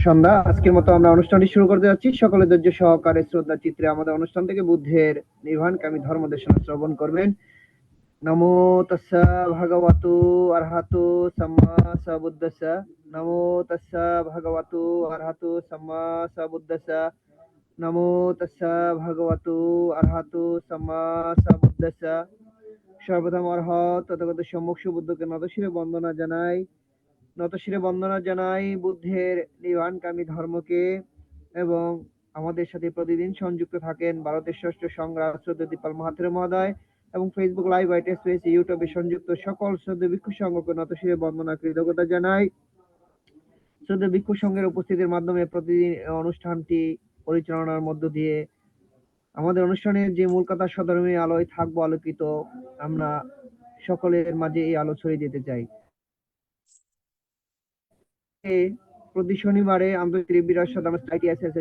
সন্ধ্যা। আজকের মতো আমরা অনুষ্ঠানটি শুরু করতে যাচ্ছি। সকলে ধৈর্য সহকারে শ্রদ্ধা চিত্রে আমাদের অনুষ্ঠান থেকে বুদ্ধের নির্বাণকামী ধর্মদেশনা শ্রবণ করবেন। নমো তস্সা ভগবতু অরহতু সাম্মা সম্বুদ্ধাস্সা। নমো তস্সা ভগবতু অরহতু সাম্মা সম্বুদ্ধাস্সা। নমো তস্সা ভগবতু অরহতু সাম্মা সম্বুদ্ধাস্সা। সর্বপ্রথম অরহত তথাগত সম্মুখ সুবুদ্ধকে নতশিরে বন্দনা জানাই বুদ্ধের নির্বাণকামী ধর্মকে। এবং আমাদের সাথে প্রতিদিন সংযুক্ত থাকেন ভারতের ষষ্ঠ সংগ্রাম শ্রদ্ধেয় দীপাল মাহাথির মহোদয় এবং ফেসবুক লাইভ আইটেস পেজ ইউটিউবে সংযুক্ত সকল শ্রদ্ধেয় ভিক্ষু সংঘকে নতশিরে বন্দনা কৃতজ্ঞতা জানাই। শ্রদ্ধেয় ভিক্ষু সংঘের উপস্থিতির মাধ্যমে প্রতিদিন অনুষ্ঠানটি পরিচালনার মধ্য দিয়ে আমাদের অনুষ্ঠানের যে মূল কথা সধর্মী আলোয় থাকবো আলোকিত, আমরা সকলের মাঝে এই আলো ছড়িয়ে দিতে চাই। প্রতি শনিবারে আন্তর্জাতিক বিরাট সাধারণ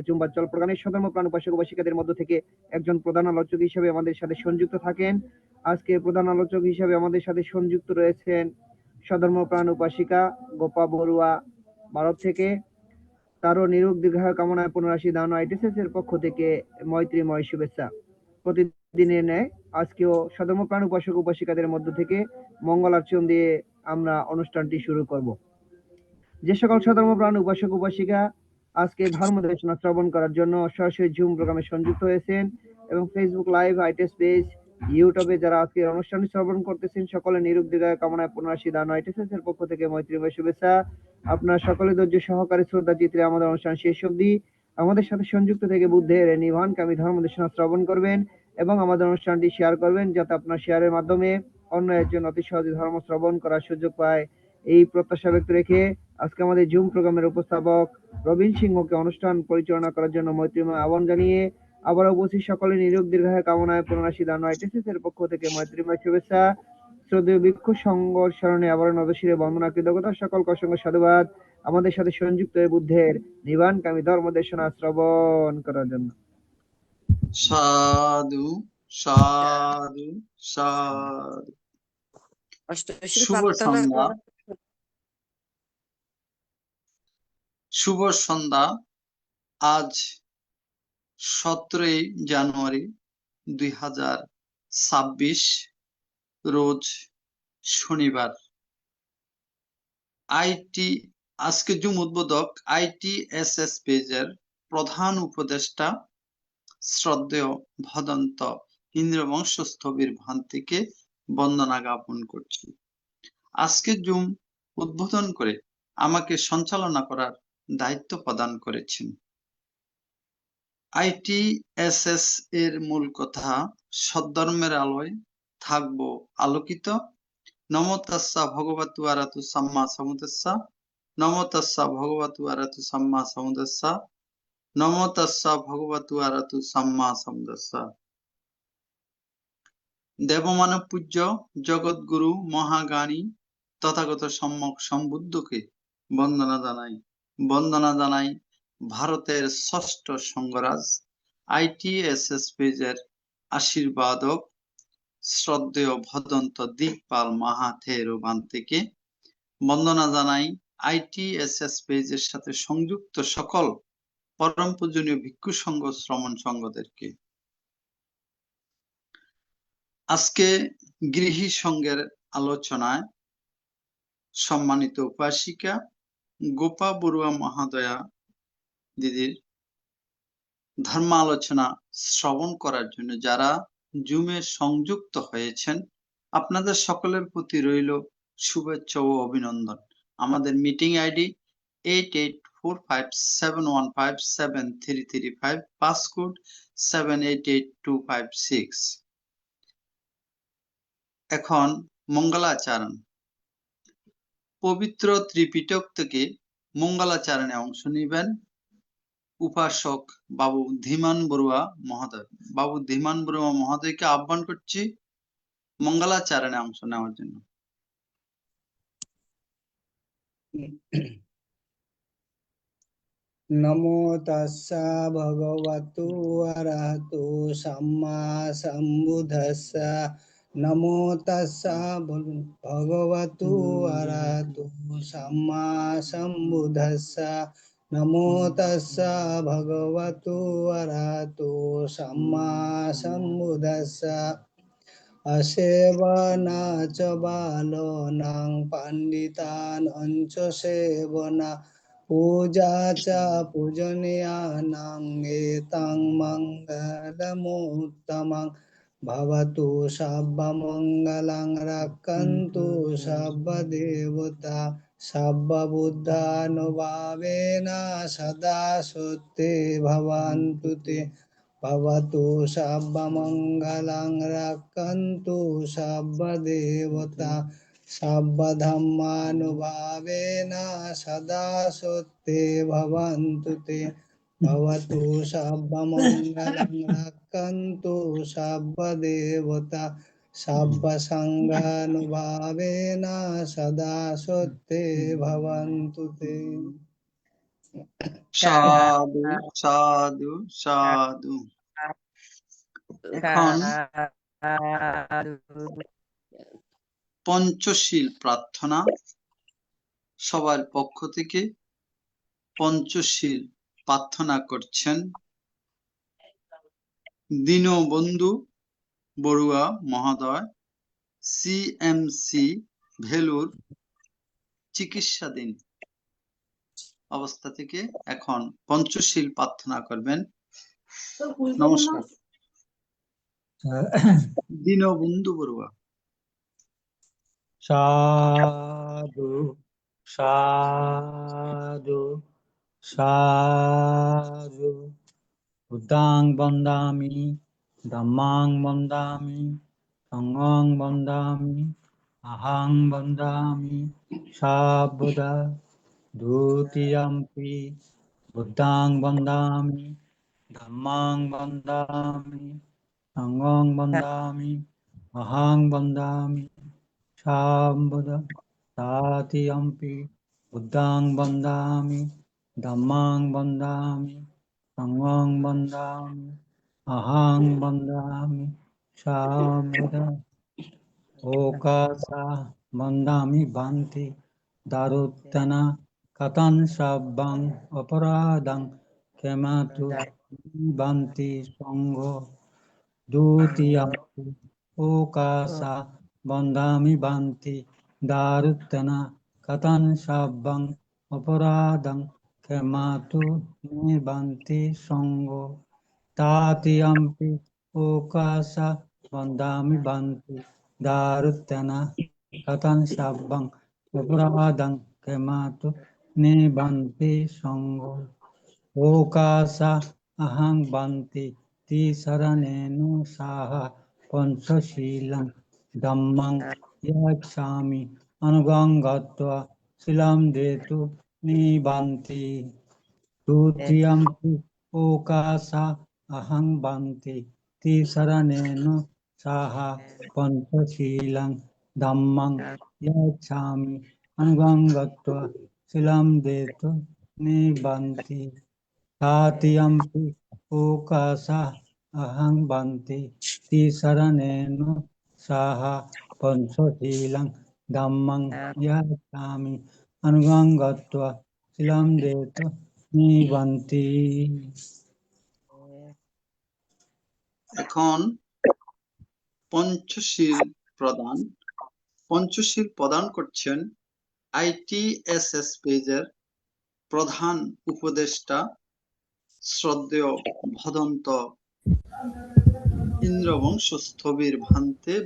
চুম্বা চল প্রধানের সধর্ম প্রাণ উপাসক উপাসিকাদের মধ্য থেকে একজন প্রধান আলোচক হিসেবে আমাদের সাথে সংযুক্ত থাকেন। আজকে প্রধান আলোচক হিসেবে আমাদের সাথে সংযুক্ত রয়েছেন সধর্ম প্রাণ উপাসিকা গোপা বড়ুয়া ভারত থেকে। তারও নিরোগ দীর্ঘায়ু কামনায় 15 দান আইটিএসএস এর পক্ষ থেকে মৈত্রীময় শুভেচ্ছা। প্রতিদিনের ন্যায় আজকেও সধর্ম প্রাণ উপাসক উপাসিকাদের মধ্য থেকে মঙ্গলার্চন দিয়ে আমরা অনুষ্ঠানটি শুরু করব। যে সকল সধর্ম প্রাণ উপাসক উপাসিকা আজকে ধর্ম দেশনা শ্রবণ করার জন্য সরাসরি জুম প্রোগ্রামে সংযুক্ত হয়েছেন এবং ফেসবুক লাইভ আইটেস পেজ ইউটিউবে যারা আজকে অনুষ্ঠানটি শ্রবণ করতেছেন, সকলে নিরোগ দীর্ঘায়ু কামনায় 15 দান আইটিএসএস এর পক্ষ থেকে মৈত্রীময় শুভেচ্ছা। আপনারা সকলে ধৈর্য সহকারে শ্রদ্ধা চিত্রে আমাদের অনুষ্ঠান শেষ অবধি আমাদের সাথে সংযুক্ত থেকে বুদ্ধের নির্বাণকামী ধর্ম দেশনা শ্রবণ করবেন এবং আমাদের অনুষ্ঠানটি শেয়ার করবেন, যাতে আপনার শেয়ারের মাধ্যমে অন্য একজন অতি সহজে ধর্ম শ্রবণ করার সুযোগ পায়। এই প্রত্যাশা ব্যক্ত রেখে আজকে আমাদের জুম প্রোগ্রামের উপস্থাপক রবীন সিংহকে অনুষ্ঠান পরিচালনা করার জন্য মৈত্রীময় আহ্বান জানিয়ে আবার উপস্থিত সকলে নিরোগ দীর্ঘায়ু কামনায় 15 দান আইটিএসএস এর পক্ষ থেকে মৈত্রীময় শুভেচ্ছা। শ্রদ্ধেয় ভিক্ষু সংঘ স্মরণে আবার নতশিরে বন্দনা কৃতজ্ঞতা, সকলকে অসংখ্য সাধুবাদ আমাদের সাথে সংযুক্ত হয়ে বুদ্ধের নির্বাণকামী ধর্ম দেশনা শ্রবণ করার জন্য। সাধু সাধু সাধু। শুভ সন্ধ্যা। আজ 17 জানুয়ারি 2026 রোজ শনিবার। আজকে জুম উদ্বোধক আইটিএসএস পেজের প্রধান উপদেষ্টা শ্রদ্ধেয় ভদন্ত ইন্দ্রবংশস্থবির ভান্তিকে বন্দনা জ্ঞাপন করছি। আজকে জুম উদ্বোধন করে আমাকে সঞ্চালনা করার দায়িত্ব প্রদান করেছেন। আইটিএসএস এর মূল কথা, সদ্ধর্মের আলোয় থাকবো আলোকিত। নমো তাস্সা ভগবতু আরহাতু সাম্মা সম্বুদ্ধাস্সা। নমো তাস্সা ভগবতু আরহাতু সাম্মা সম্বুদ্ধাস্সা। নমো তাস্সা ভগবতু আরহাতু সাম্মা সম্বুদ্ধাস্সা। দেবমানব পূজ্য জগৎগুরু মহাজ্ঞানী তথাগত সম্যক সম্বুদ্ধকে বন্দনা জানাই ভারতের ষষ্ঠ সংঘরাজ আইটিএসএস পেজের আশীর্বাদক শ্রদ্ধেয় ভদন্ত দিকপাল মাহাথের ভান্তিকে বন্দনা জানাই আইটিএসএস পেজের সাথে সংযুক্ত সকল পরম পূজনীয় ভিক্ষু সংঘ শ্রমণ সংঘদেরকে। আজকে গৃহী সংঘের আলোচনায় সম্মানিত উপাসিকা গোপা বড়ুয়া মহাদয়া দিদির ধর্ম আলোচনা শ্রবণ করার জন্য যারা জুমে সংযুক্ত হয়েছেন, আপনাদের সকলের প্রতি রইল শুভেচ্ছা ও অভিনন্দন। আমাদের মিটিং আইডি 884571573335, পাসকোড 788256। এখন মঙ্গলাচরণ। পবিত্র ত্রিপিটক থেকে মঙ্গলাচরণে অংশ নেবেন উপাসক বাবু ধীমান বড়ুয়া মহোদয়। বাবু ধীমান বড়ুয়া মহোদয়কে আহ্বান করছি মঙ্গলাচরণে অংশ নেওয়ার জন্য। নমো তাস্সা ভগবতু আরহাতু সাম্মা সম্বুদ্ধাস্সা। নমো তাস্সা ভগবতু আরহাতু সাম্মা সম্বুদ্ধাস্সা। नमो तस्सा भगवतो अरहतो सम्मा सम्बुद्धस्सा असेवना च बालानां पण्डितानां च सेवना पूजा च पूजनीयानां एतां मङ्गलमुत्तमं भवतु सर्वमङ्गलं रक्षन्तु सर्वदेवता सर्वबुद्धानुभावेन सदा सुते भवन्तु ते भवतु सर्वमङ्गलं रक्षन्तु सर्वदेवता सर्वधर्मानुभावेन सदा सुते भवन्तु ते भवतु सर्वमङ्गलं रक्षन्तु सर्वदेवता सर्वसङ्गानुभावेन सदा सुते भवन्तु ते সাধু সাধু সাধু। এখন পঞ্চশীল প্রার্থনা, সবার পক্ষ থেকে পঞ্চশীল প্রার্থনা করছেন দীনবন্ধু বড়ুয়া মহোদয়, সিএমসি ভেলুর চিকিৎসাধীন অবস্থা থেকে এখন পঞ্চশীল প্রার্থনা করবেন। নমস্কার। দীনবন্ধু বড়ুয়া। সাধু সাধু সাধু। বুদ্ধাং বন্দামি ধম্মাং বন্দামি সঙ্ঘং বন্দামি অহং বন্দামি সাবুদ্ধা দ্বিতীয়ম্পি বুদ্ধাং বন্দামি ধম্মাং বন্দামি সঙ্ঘং বন্দামি অহং বন্দামি সাবুদ্ধা তৃতীয়ম্পি বুদ্ধাং বন্দামি ধম্মাং বন্দামি সঙ্ঘং বন্দামি অহং বন্দামি সাবুদ্ধা ওকাসা বন্দামি বান্তি দারুত্তনা কথং সব্বং অপরাধং ক্ষমাতু বান্তি সঙ্ঘ দ্বিতীয়ম্পি ওকাসা বন্দামি বান্তি দারুত্তনা কথং সব্বং অপরাধং ক্ষমাতু বান্তি সঙ্ঘ তৃতীয়ম্পি ওকাসা বন্দামি বান্তি দারুত্তনা কথং সব্বং অপরাধং ক্ষমাতু বান্তি সঙ্ঘ ওকাসা অহং বান্তি তিসরণেন সাহা পঞ্চশীলং ধম্মং ইয়াচ্ছামি অনুগং গত্বা শিলাম দেতু নিবান্তি তৃতীয়ম্পি ওকাসা অহং বান্তি তিসরণেন সাহা পঞ্চশীলং ধম্মং ইয়াচ্ছামি অনুগং গত্বা শিলাম দেতু নিবান্তি তৃতীয়ম্পি ওকাসা অহং বান্তি তিসরণেন সাহা পঞ্চশীলং ধম্মং ইয়াচ্ছামি অনুগং গত্বা শিলাম দেতু নিবান্তি। এখন পঞ্চশীল প্রদান করছেন ITSS পেজের প্রধান উপদেষ্টা শ্রদ্ধেয় ভদন্ত ইন্দ্রবংশ স্থবির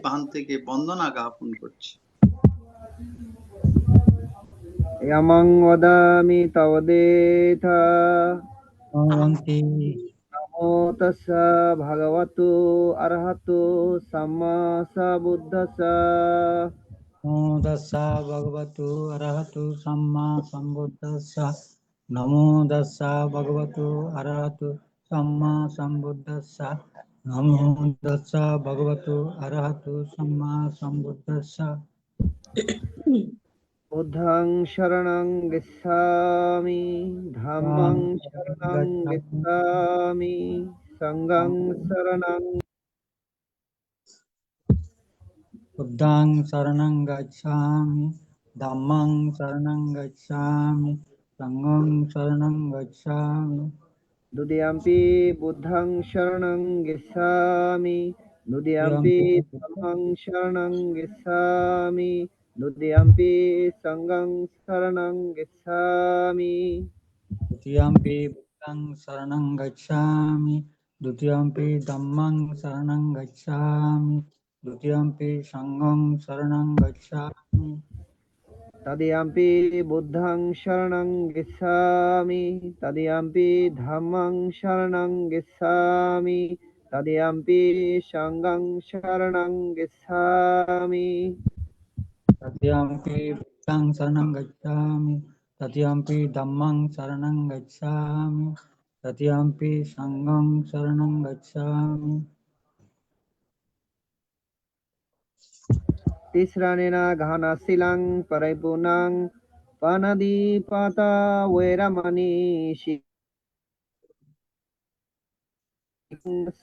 ভান্তেকে বন্দনা জ্ঞাপন করছে। ইয়ামাং ওদামি তবদেথা ভবন্তি নমো তাস্সা ভগবতো অরহতো সাম্মা সম্বুদ্ধস্সা নমো তাস্সা ভগবতু অরহতু সম্মা সম্বুদ্ধস্সা নমো তাস্সা ভগবতু অরহতু সম্মা সম্বুদ্ধস্সা নমো তাস্সা ভগবতু অরহতু সম্মা সম্বুদ্ধস্সা বুদ্ধং শরণং গচ্ছামি ধম্মং শরণং গচ্ছামি সংঘং শরণং বুদ্ধং শরণং গচ্ছামি ধম্মং শরণং গচ্ছামি संघं शरणं गच्छामि द्वितीयम्पि बुद्धं शरणं गच्छामि द्वितीयम्पि द्वितीयंपि धम्मं शरणं गच्छामि द्वितीयम्पि सङ्घं शरणं गच्छामि द्वितीयंपि बुद्धं शरणं गच्छामि द्वितीयंपि धम्मं शरणं गच्छामि द्वितीयंपि संघं शरणं गच्छामि तदीयम्पि बुद्धं शरणं गच्छामि तदीयम्पि धम्मं शरणं गच्छामि तदीयम्पि सङ्घं शरणं गच्छामि तृतीयंपि बुद्धं शरणं गच्छामि तृतीयंपि धम्मं शरणं गच्छामि तृतीयंपि संघं शरणं गच्छामि तिस्राणेन घनशिलां परिपूर्णां पानदीपाता वैरमणि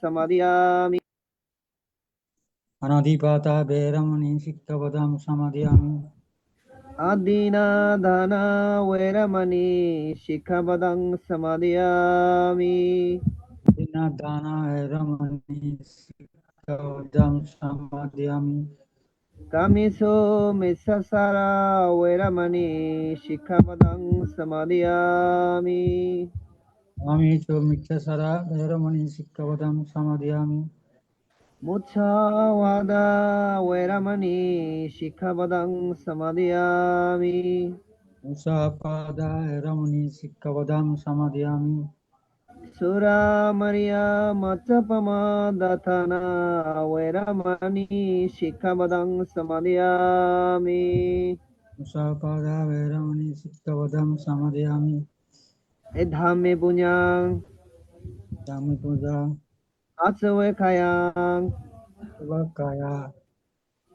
समादयामि अनधिपाता वैरमणि सिक्खपदं समादयामि आदीना दाना वैरमणि शिखापदं समादयामि दान वैरमणि सिक्खपदं समादयामि कामेषु मिच्छाचारा वैरमणि शिखापदं समादयामि स्वामी च मिथ्याचारा वैरमणि सिक्खपदं समादयामि मुच्छावादा वैरमणि शिखापदं समादयामि मुसापादा वैरमणि सिक्खपदं समादयामि सुरामर्या मच्चपमा दथना वैरमणि शिखापदं समादयामि मुसापादा वैरमणि सिक्खपदं समादयामि धामे पुण्यां Dami puja आचवे खायां vakaya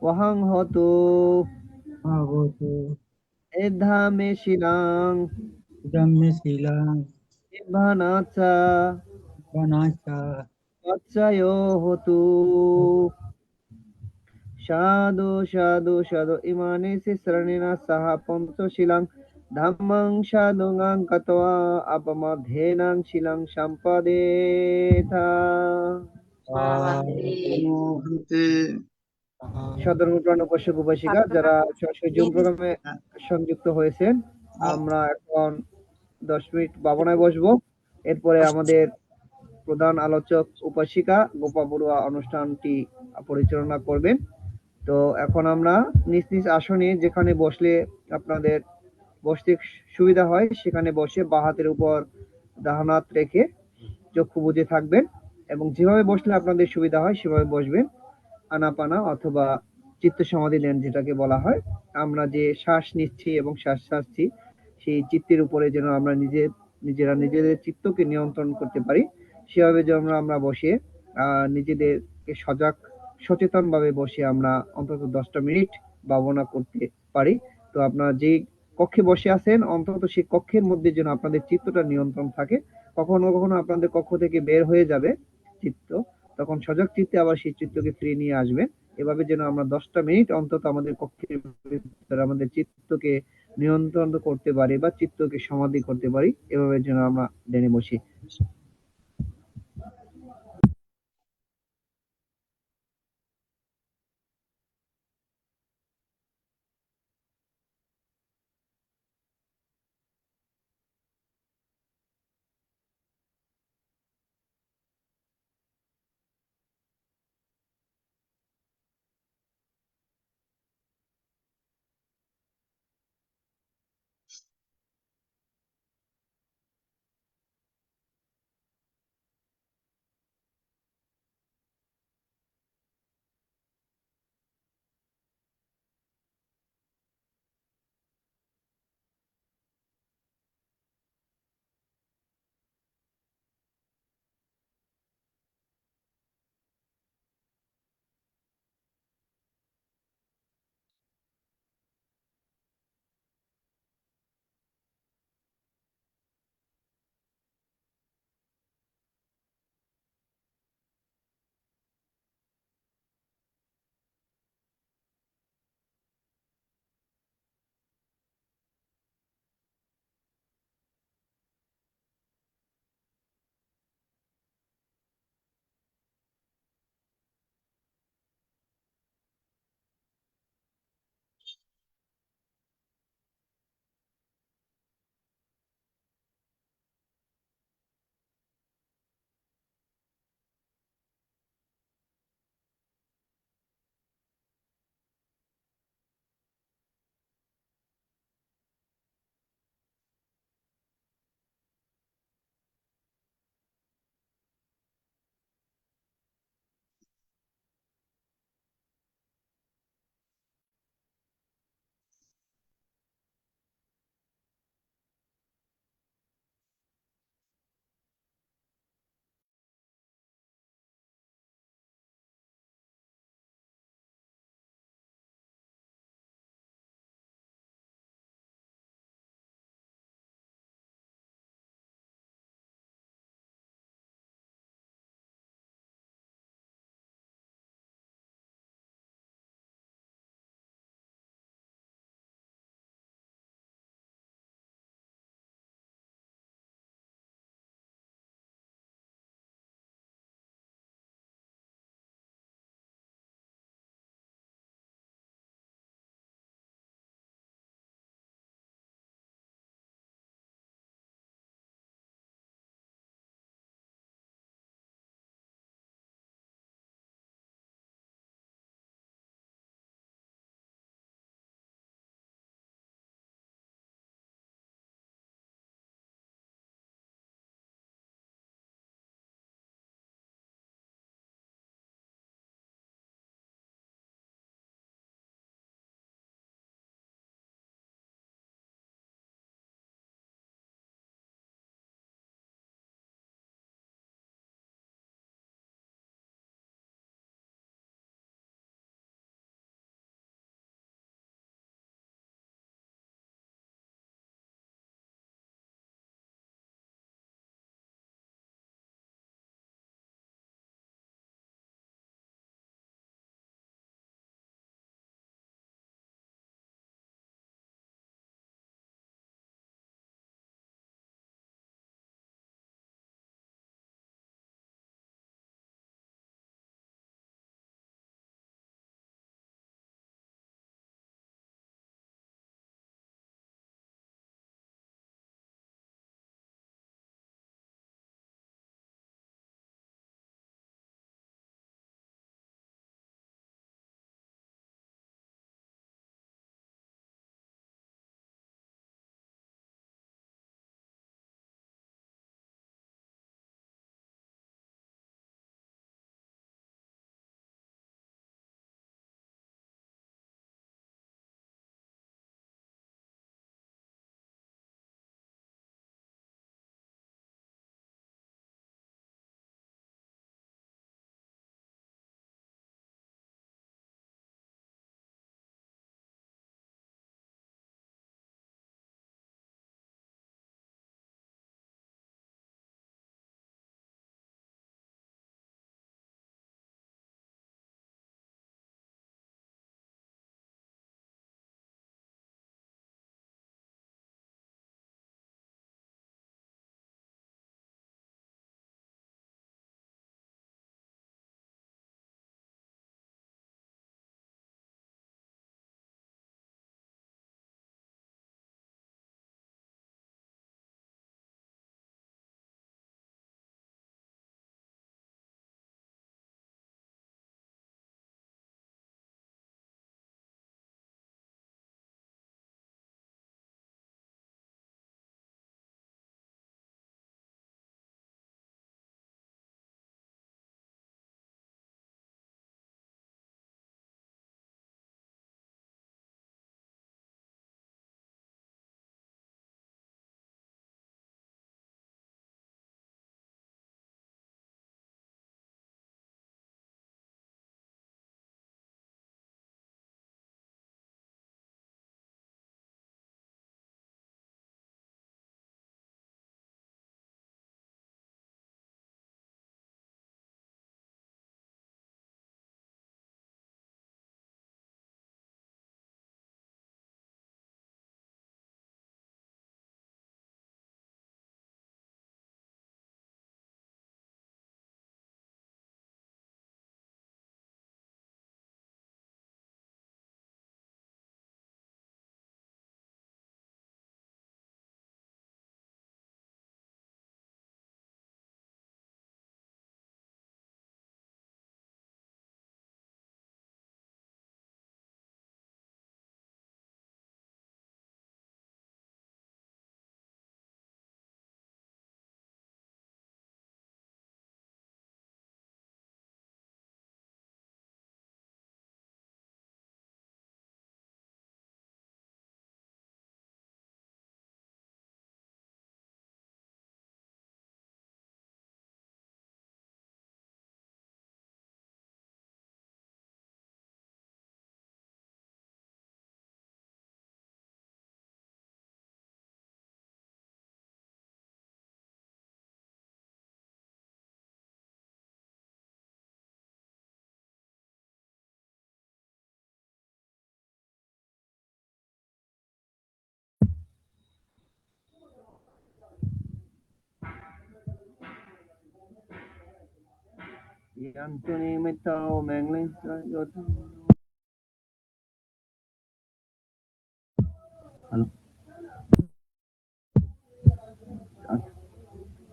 वहं होतु bhagavatu धामे शिलां idamme silang निभनाचा vanacha पच्चयो होतु साधु साधु साधु इमानि शरणेन सह पञ्चशिलां धम्मं साधुङां गत्वा अपमध्येनां शिलां सम्पदेथा হতে সাধারণ উপাসক উপাসিকা যারা সরাসরি জুম প্রোগ্রামে সংযুক্ত হয়েছেন আমরা এখন 10 মিনিট ভাবনায় বসবো এরপরে আমাদের প্রধান আলোচক উপাসিকা গোপা বড়ুয়া অনুষ্ঠানটি পরিচালনা করবেন তো এখন আমরা নিজ নিজ আসনে যেখানে বসলে আপনাদের বসতে সুবিধা হয় সেখানে বসে বাঁ হাতের উপর ডান হাত রেখে চক্ষু বুজে থাকবেন এবং যেভাবে বসলে আপনাদের সুবিধা হয় সেভাবে বসবেন আনাপানা অথবা চিত্ত সমাধি ধ্যান যেটাকে বলা হয় আমরা যে শ্বাস নিচ্ছি এবং শ্বাস ছাড়ছি সেই চিত্তের উপরে যেন আমরা নিজেরা নিজেদের চিত্তকে নিয়ন্ত্রণ করতে পারি সেভাবে যেন আমরা বসে নিজেদেরকে সচেতন ভাবে বসে আমরা অন্তত 10টা মিনিট ভাবনা করতে পারি তো আপনারা যে কক্ষে বসে আছেন অন্তত সেই কক্ষের মধ্যে যেন আপনাদের চিত্তটা নিয়ন্ত্রণ থাকে কখনো কখনো আপনাদের কক্ষ থেকে বের হয়ে যাবে চিত্ত তখন সজাগ চিত্তে আবার সেই চিত্তকে ফিরিয়ে নিয়ে আসবেন এভাবে যেন আমরা 10টা মিনিট অন্তত আমাদের কক্ষের ভিতরে আমাদের চিত্তকে নিয়ন্ত্রণ করতে পারি বা চিত্তকে সমাধি করতে পারি এভাবে যেন আমরা ধ্যানে বসি Yantuni Mitao Mangling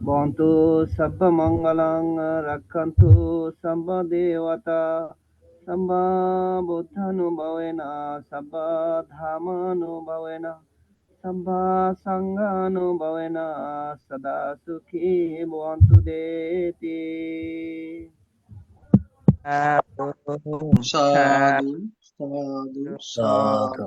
Bontu Sabba Mangalang Rakantu Sabba Devata Sabba Buddhanu Bhavena Sabba Dhamanu Bhavena Sabba Sanganu Bhavena Sada Sukhi Bhavantu Deti সাধু সাধু সাধু।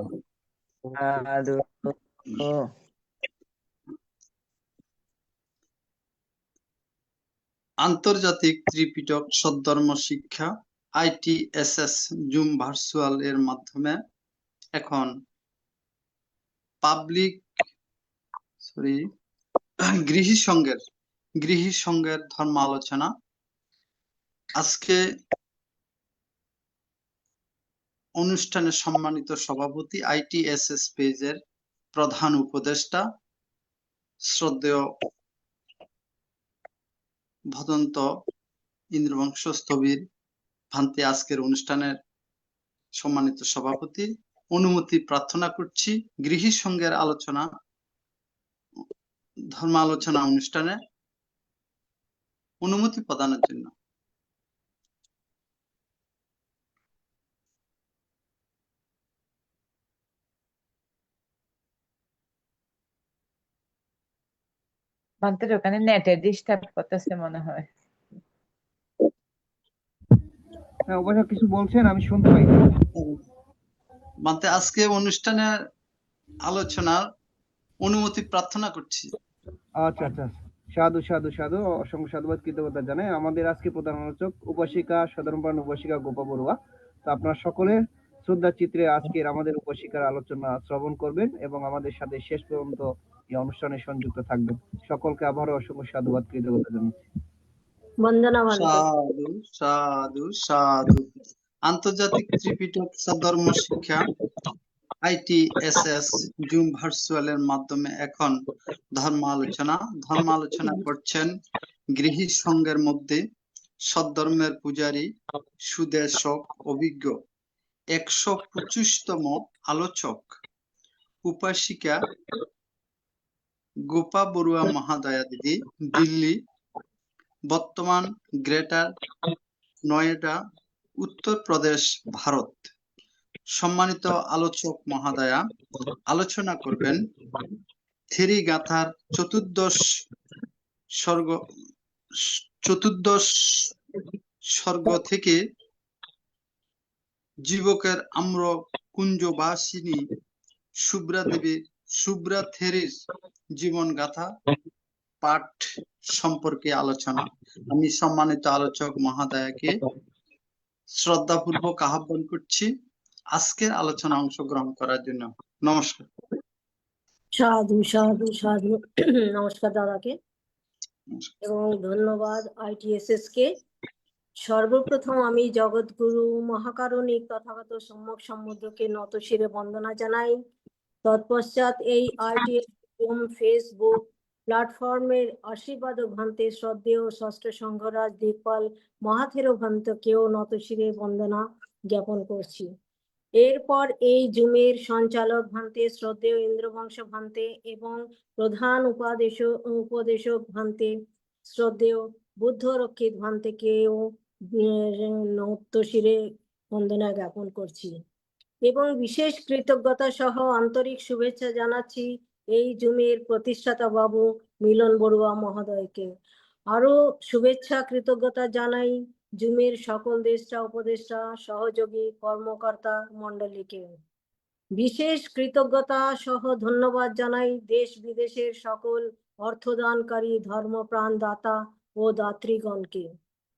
আন্তর্জাতিক ত্রিপিটক সদ্ধর্ম শিক্ষা ITSS জুম ভার্চুয়াল এর মাধ্যমে এখন পাবলিক গৃহী সংঘের ধর্ম আলোচনা। আজকে অনুষ্ঠানের সম্মানিত সভাপতি ITSS পেজের প্রধান উপদেষ্টা শ্রদ্ধেয় ভদন্ত ইন্দ্রবংশ স্থবির ভান্তে আজকের অনুষ্ঠানের সম্মানিত সভাপতি, অনুমতি প্রার্থনা করছি গৃহী সংঘের ধর্ম আলোচনা অনুষ্ঠানে অনুমতি প্রদানের জন্য। বান্তের ওখানে নেটের ডিস্টার্ব করতেছে মনে হয়। হ্যাঁ, উপাসক কিছু বলছেন, আমি শুনতে পাই। ভান্তে আজকে অনুষ্ঠানের আলোচনার অনুমতি প্রার্থনা করছি। আচ্ছা আচ্ছা, সাধু সাধু সাধু, অসংখ্য সাধুবাদ, কৃতজ্ঞতা জানাই। আমাদের আজকে প্রধান আলোচক উপাসিকা সাধারণ উপাসিকা গোপা বড়ুয়া। তো আপনারা সকলে শ্রদ্ধা চিত্রে আজকের আমাদের উপাসিকার আলোচনা শ্রবণ করবেন এবং আমাদের সাথে শেষ পর্যন্ত এই অনুষ্ঠানে সংযুক্ত থাকবেন। সকলকে আবারও অসংখ্য সাধুবাদ, কৃতজ্ঞতা জানাচ্ছি। বন্দনা সাধু সাধু সাধু। আন্তর্জাতিক ত্রিপিটক সদ্ধর্ম শিক্ষা ITSS জুম ভার্চুয়াল এর মাধ্যমে এখন ধর্ম আলোচনা করছেন গৃহী সংঘের মধ্যে সদ্ধর্মের পূজারী, সুদেশক, অভিজ্ঞ 125তম আলোচক উপাসিকা গোপা বড়ুয়া মহাদয়া দিদি, দিল্লি, বর্তমান গ্রেটার নয়ডা, উত্তর প্রদেশ, ভারত। সম্মানিত আলোচক মহাদয়া আলোচনা করবেন থেরি গাথার চতুর্দশ স্বর্গ থেকে জীবকের আম্র কুঞ্জবাসিনী শুভ্রা থেরির জীবন গাথা পাঠ সম্পর্কে আলোচনা। আমি সম্মানিত আলোচক মহাদয়াকে শ্রদ্ধাপূর্বক আহ্বান করছি আজকের আলোচনা অংশগ্রহণ করার জন্য। নমস্কার। সাধু সাধু সাধু। নমস্কার দাদাকে এবং ধন্যবাদ ITSS কে। সর্বপ্রথম আমি জগৎগুরু মহাকারণিক তথাগত সম্যক সম্বুদ্ধকে নত শিরে বন্দনা জানাই। তৎপশ্চাৎ এই ITSS ফেসবুক প্ল্যাটফর্মের আশীর্বাদ ভান্তে শ্রদ্ধেয় ষষ্ঠ সংঘরাজ দিকপাল মহাথেরো ভান্তকেও নত শিরে বন্দনা জ্ঞাপন করছি। এরপর এই জুমের সঞ্চালক ভান্তে শ্রদ্ধেয় ইন্দ্রবংশ ভান্তে এবং প্রধান উপদেশক ভান্তে শ্রদ্ধেয় বুদ্ধ রক্ষিত ভান্তেকেও নত্য শিরে বন্দনা জ্ঞাপন করছি এবং বিশেষ কৃতজ্ঞতা সহ আন্তরিক শুভেচ্ছা জানাচ্ছি এই জুমের প্রতিষ্ঠাতা বাবু মিলন বড়ুয়া মহোদয়কে। আরো শুভেচ্ছা কৃতজ্ঞতা জানাই জুমের সকল দেশটা উপদেষ্টা সহযোগী কর্মকর্তা মণ্ডলীকে। বিশেষ কৃতজ্ঞতা সহ ধন্যবাদ জানাই দেশ বিদেশের সকল অর্থদানকারী ধর্মপ্রাণ দাতা ও দাত্রীগণকে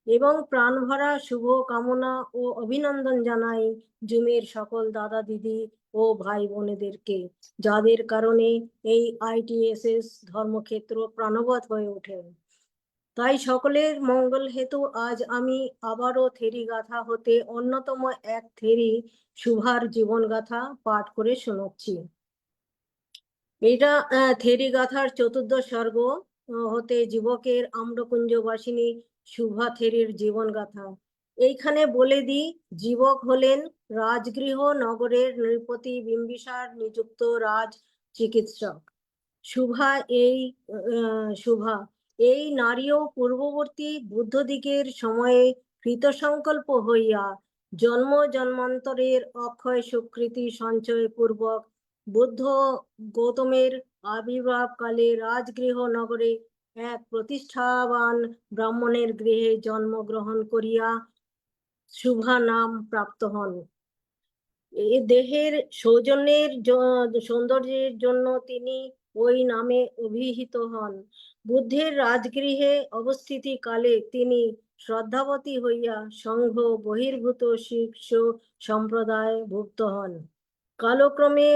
এবং প্রাণভরা শুভ কামনা ও অভিনন্দন জানাই জুমের সকল দাদা দিদি ও ভাই বোনেদেরকে, যাদের কারণে এই ITSS ধর্মক্ষেত্র প্রাণবৎ হয়ে ওঠে। তাই সকলের মঙ্গল হেতু আজ আমি আবারও থেরি গাথা হতে অন্যতম এক থেরি শুভার জীবন গাথা পাঠ করে শোনাচ্ছি। এটা থেরি গাথার চতুর্দশ স্বর্গ হতে যুবকের আম্রকুঞ্জবাসিনী শুভা থেরির জীবনগাথা। এইখানে বলে দিই, যুবক হলেন রাজগৃহ নগরের নৃপতি বিম্বিসার নিযুক্ত রাজ চিকিৎসক। শুভা এই নারীও পূর্ববর্তী বুদ্ধদিগের সময়ে কৃতসংকল্প হইয়া জন্ম জন্মান্তরের অক্ষয় স্বীকৃতি সঞ্চয় পূর্বক বুদ্ধ গৌতমের আবির্ভাব কালে রাজগৃহ নগরে এক প্রতিষ্ঠাবান ব্রাহ্মণের গৃহে জন্মগ্রহণ করিয়া শুভা নাম প্রাপ্ত হন। এই দেহের সৌন্দর্যের জন্য তিনি ওই নামে অভিহিত হন। বুদ্ধের রাজগৃহে অবস্থিতি কালে তিনি শ্রদ্ধাবতী হইয়া সংঘ বহির্ভূত শিষ্য সম্প্রদায় ভুক্ত হন। কালক্রমে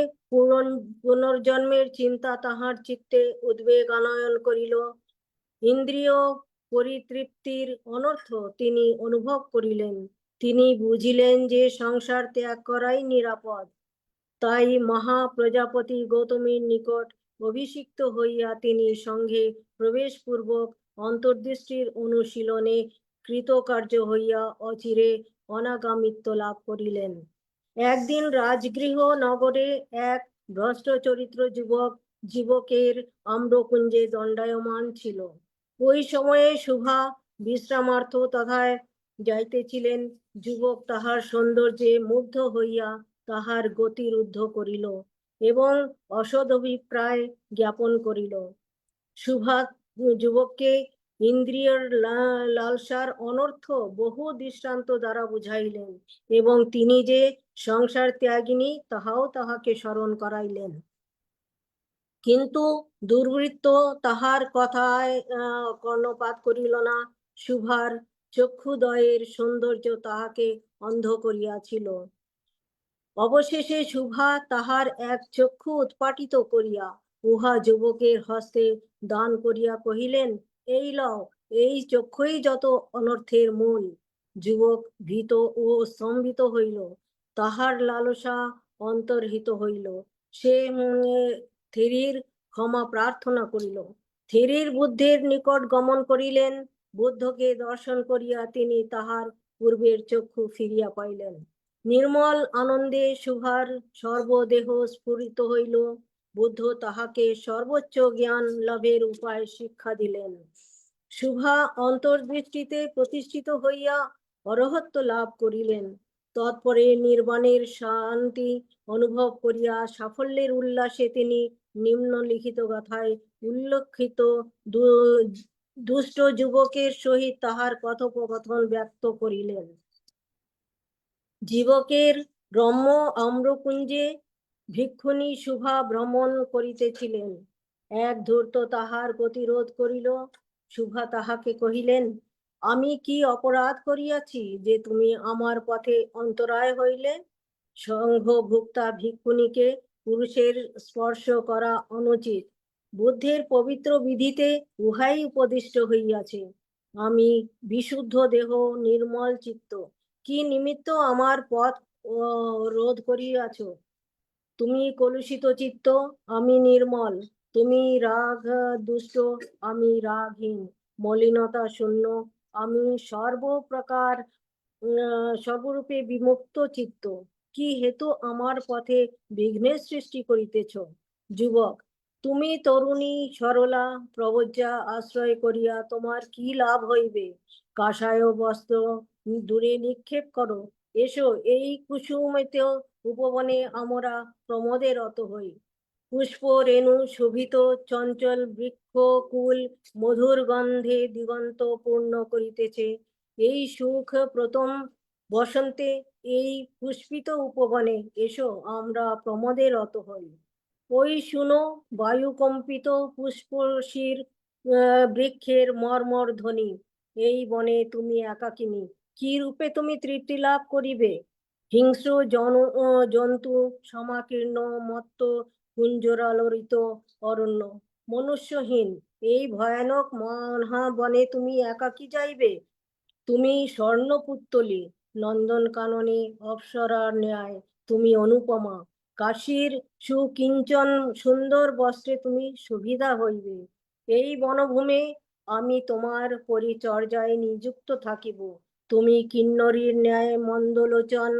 পুনর্জন্মের চিন্তা তাহার চিত্তে উদ্বেগ আনয়ন করিল। ইন্দ্রিয় পরিতৃপ্তির অনর্থ তিনি অনুভব করিলেন। তিনি বুঝিলেন যে সংসার ত্যাগ করাই নিরাপদ। তাই মহা প্রজাপতি গৌতমীর নিকট অভিষিক্ত হইয়া তিনি সঙ্গে প্রবেশপূর্বক অন্তর্দৃষ্টির অনুশীলনে কৃতকার্য হইয়া অচিরে অনাগামিত্ব লাভ করিলেন। একদিন রাজগৃহ নগরে এক ভ্রষ্ট চরিত্র যুবকের আম্রকুঞ্জে দণ্ডায়মান ছিল। ওই সময়ে শুভা বিশ্রামার্থ তথায় যাইতেছিলেন। যুবক তাহার সৌন্দর্যে মুগ্ধ হইয়া তাহার গতিরুদ্ধ করিল এবং অসদভিপ্রায় জ্ঞাপন করিল। শুভা যুবককে ইন্দ্রিয়ের লালসার অনর্থ বহু দৃষ্টান্ত দ্বারা বুঝাইলেন এবং তিনি যে সংসার ত্যাগিনী তাহাও তাহাকে স্মরণ করাইলেন। কিন্তু দুর্বৃত্ত তাহার কথায় কর্ণপাত করিল না। শুভার চক্ষুদয়ের সৌন্দর্য তাহাকে অন্ধ করিয়াছিল। অবশেষে শুভা তাহার এক চক্ষু উৎপাটিত করিয়া উহা যুবকের হস্তে দান করিয়া কহিলেন, এই লও, এই চক্ষুই যত অনর্থের মূল। যুবক ভীত ও স্তম্ভিত হইল, তাহার লালসা অন্তর্হিত হইল। সে থেরির ক্ষমা প্রার্থনা করিল। থেরির বুদ্ধের নিকট গমন করিলেন। বুদ্ধকে দর্শন করিয়া তিনি তাহার পূর্বের চক্ষু ফিরিয়া পাইলেন। নির্মল আনন্দে শুভার সর্বদেহ স্ফুরিত হইল। বুদ্ধ তাহাকে সর্বোচ্চ জ্ঞান লাভের উপায় শিক্ষা দিলেন। শুভা অন্তর্দৃষ্টিতে প্রতিষ্ঠিত হইয়া অরহত্ব লাভ করিলেন। তৎপরে নির্বাণের শান্তি অনুভব করিয়া সাফল্যের উল্লাসে তিনি নিম্নলিখিত গাথায় উল্লেখিত দুষ্ট যুবকের সহিত তাহার কথোপকথন ব্যক্ত করিলেন। যুবকের রম্য আম্রকুঞ্জে ভিক্ষুণী শুভা ভ্রমণ করিতেছিলেন। এক ধূর্ত তাহার গতিরোধ করিল। শুভা তাহাকে কহিলেন, আমি কি অপরাধ করিয়াছি যে তুমি আমার পথে অন্তরায় হইলে? সংঘভুক্তা ভিক্ষুণীকে পুরুষের স্পর্শ করা অনুচিত। বুদ্ধের পবিত্র বিধিতে উহাই উপদিষ্ট হইয়াছে। আমি বিশুদ্ধ দেহ, নির্মল চিত্ত, কি নিমিত্ত আমার পথ রোধ করিয়াছ? তুমি কলুষিত চিত্ত, আমি নির্মল। তুমি রাগ দুষ্ট, আমি রাগহীন। মলিনতা শূন্য, আমি সর্বরূপে বিমুক্ত চিত্ত। কি হেতু আমার পথে বিঘ্নের সৃষ্টি করিতেছ? যুবক, তুমি তরুণী সরলা প্রবজ্জা আশ্রয় করিয়া তোমার কি লাভ হইবে? কাষায় বস্ত্র দূরে নিক্ষেপ করো। এসো, এই কুসুমিত উপবনে আমরা প্রমোদে রত হই। পুষ্প রেণু শোভিত চঞ্চল বৃক্ষ কুল মধুর গন্ধে দিগন্ত পূর্ণ করিতেছে। এই সুখ প্রথম বসন্তে এই পুষ্পিত উপবনে এসো, আমরা প্রমোদে রত হই। ওই শুনো বায়ুকম্পিত পুষ্পশির বৃক্ষের মর্মর ধ্বনি। এই বনে তুমি একাকিনী, কি রূপে তুমি তৃপ্তি লাভ করিবে? হিংস্র জন্তু সমাকীর্ণ মত্ত কুঞ্জরালোড়িত অরণ্য, মনুষ্যহীন এই ভয়ানক মহাবনে তুমি একাকী যাইবে? তুমি স্বর্ণপুত্তলী, নন্দনকাননে অপ্সরার ন্যায় তুমি অনুপমা। কাশীর সুকিঞ্চন সুন্দর বস্ত্রে তুমি সুবিধা হইবে। এই বনভূমে আমি তোমার পরিচর্যায় নিযুক্ত থাকিব। তুমি কিন্নরীর ন্যায় মন্দলোচন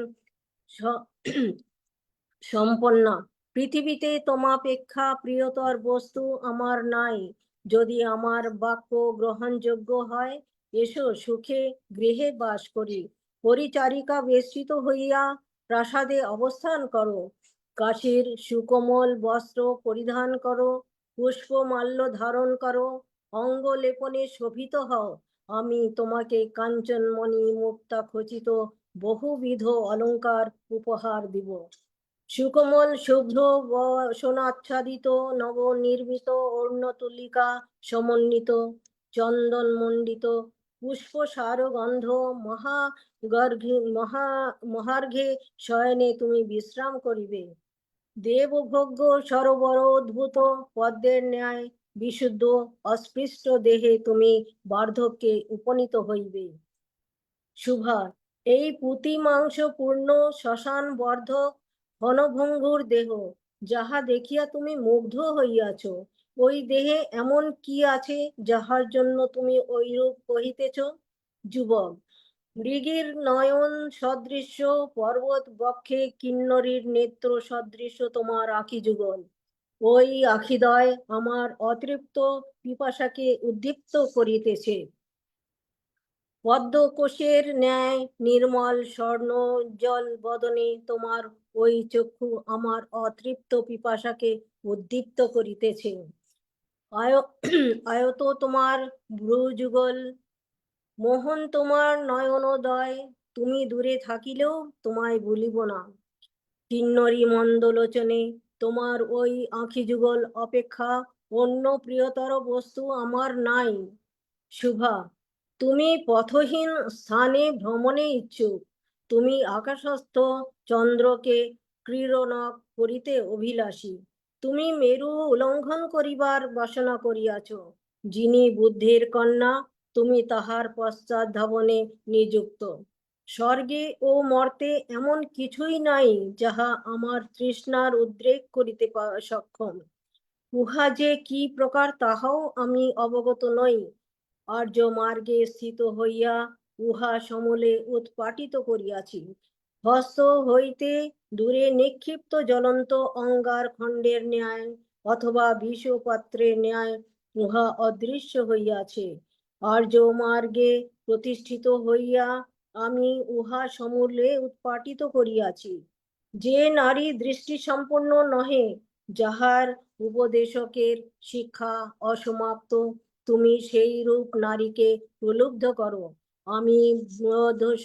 সম্পন্না। পৃথিবীতে তোমাপেক্ষা প্রিয়তর বস্তু আমার নাই। যদি আমার বাক্য গ্রহণযোগ্য হয়, এসো সুখে গৃহে বাস করি। পরিচারিকা বেষ্টিত হইয়া প্রাসাদে অবস্থান করো। কাশীর সুকোমল বস্ত্র পরিধান করো, পুষ্পমাল্য ধারণ করো, অঙ্গ লেপনে শোভিত হও। আমি তোমাকে কাঞ্চনমণি মুক্তা খচিত বহুবিধ অলঙ্কার উপহার দিব। সুকোমল শুভ্র সোনাচ্ছাদিত নবনির্মিত অর্ণতুলিকা সমন্বিত চন্দনমণ্ডিত পুষ্পসার গন্ধ মহার্ঘে শয়নে তুমি বিশ্রাম করিবে। দেবভোগ্য সরোবর উদ্ভূত পদ্মের ন্যায় বিশুদ্ধ অস্পৃষ্ট দেহে তুমি বার্ধক্যে উপনীত হইবে। শুভা, এই পুঁতি মাংস পূর্ণ শ্মশান বর্ধক ঘনভঙ্গুর দেহ, যাহা দেখিয়া তুমি মুগ্ধ হইয়াছ, ওই দেহে এমন কি আছে যাহার জন্য তুমি ঐরূপ কহিতেছ? যুবক, মৃগীর নয়ন সদৃশ্য পর্বত বক্ষে কিন্নরীর নেত্র সদৃশ্য তোমার আখি যুগল। ওই আখিদ্বয় আমার অতৃপ্ত পিপাসাকে উদ্দীপ্ত করিতেছে। পদ্মকোষের ন্যায় নির্মল স্বর্ণ জল বদনে তোমার ওই চক্ষু আমার অতৃপ্ত পিপাসাকে উদ্দীপ্ত করিতেছে। আয়ত তোমার ভ্রুযুগল, মোহন তোমার নয়নোদয়, তুমি দূরে থাকিলেও তোমায় ভুলিব না। কিন্নরী মন্দলোচনে তোমার ওই আঁখি যুগল অপেক্ষা অন্য প্রিয়তর বস্তু আমার নাই। শুভা, তুমি পথহীন স্থানে ভ্রমণে ইচ্ছুক। তুমি আকাশস্থ চন্দ্রকে ক্রীড়ন করিতে অভিলাষী। তুমি মেরু উল্লঙ্ঘন করিবার বাসনা করিয়াছ। যিনি বুদ্ধির কন্যা, তুমি তাহার পশ্চাৎ ধাবনে নিযুক্ত। স্বর্গে ও মর্তে এমন কিছুই নাই যাহা আমার তৃষ্ণার উদ্রেক করিতে সক্ষম। উহা যে কি প্রকার তাহাও আমি অবগত নই। আর্য মার্গে স্থিত হইয়া উহা সমূলে উৎপাটিত করিয়াছি। হস্ত হইতে দূরে নিক্ষিপ্ত জ্বলন্ত অঙ্গার খণ্ডের ন্যায় অথবা বিষপাত্রের ন্যায় উহা অদৃশ্য হইয়াছে। আর্য মার্গে প্রতিষ্ঠিত হইয়া আমি উহা সমূলে উৎপাটিত করিয়াছি। যে নারী দৃষ্টি সম্পন্ন নহে, যাহার উপদেশকের শিক্ষা অসমাপ্ত, তুমি সেই রূপ নারীকে প্রলুব্ধ করো। আমি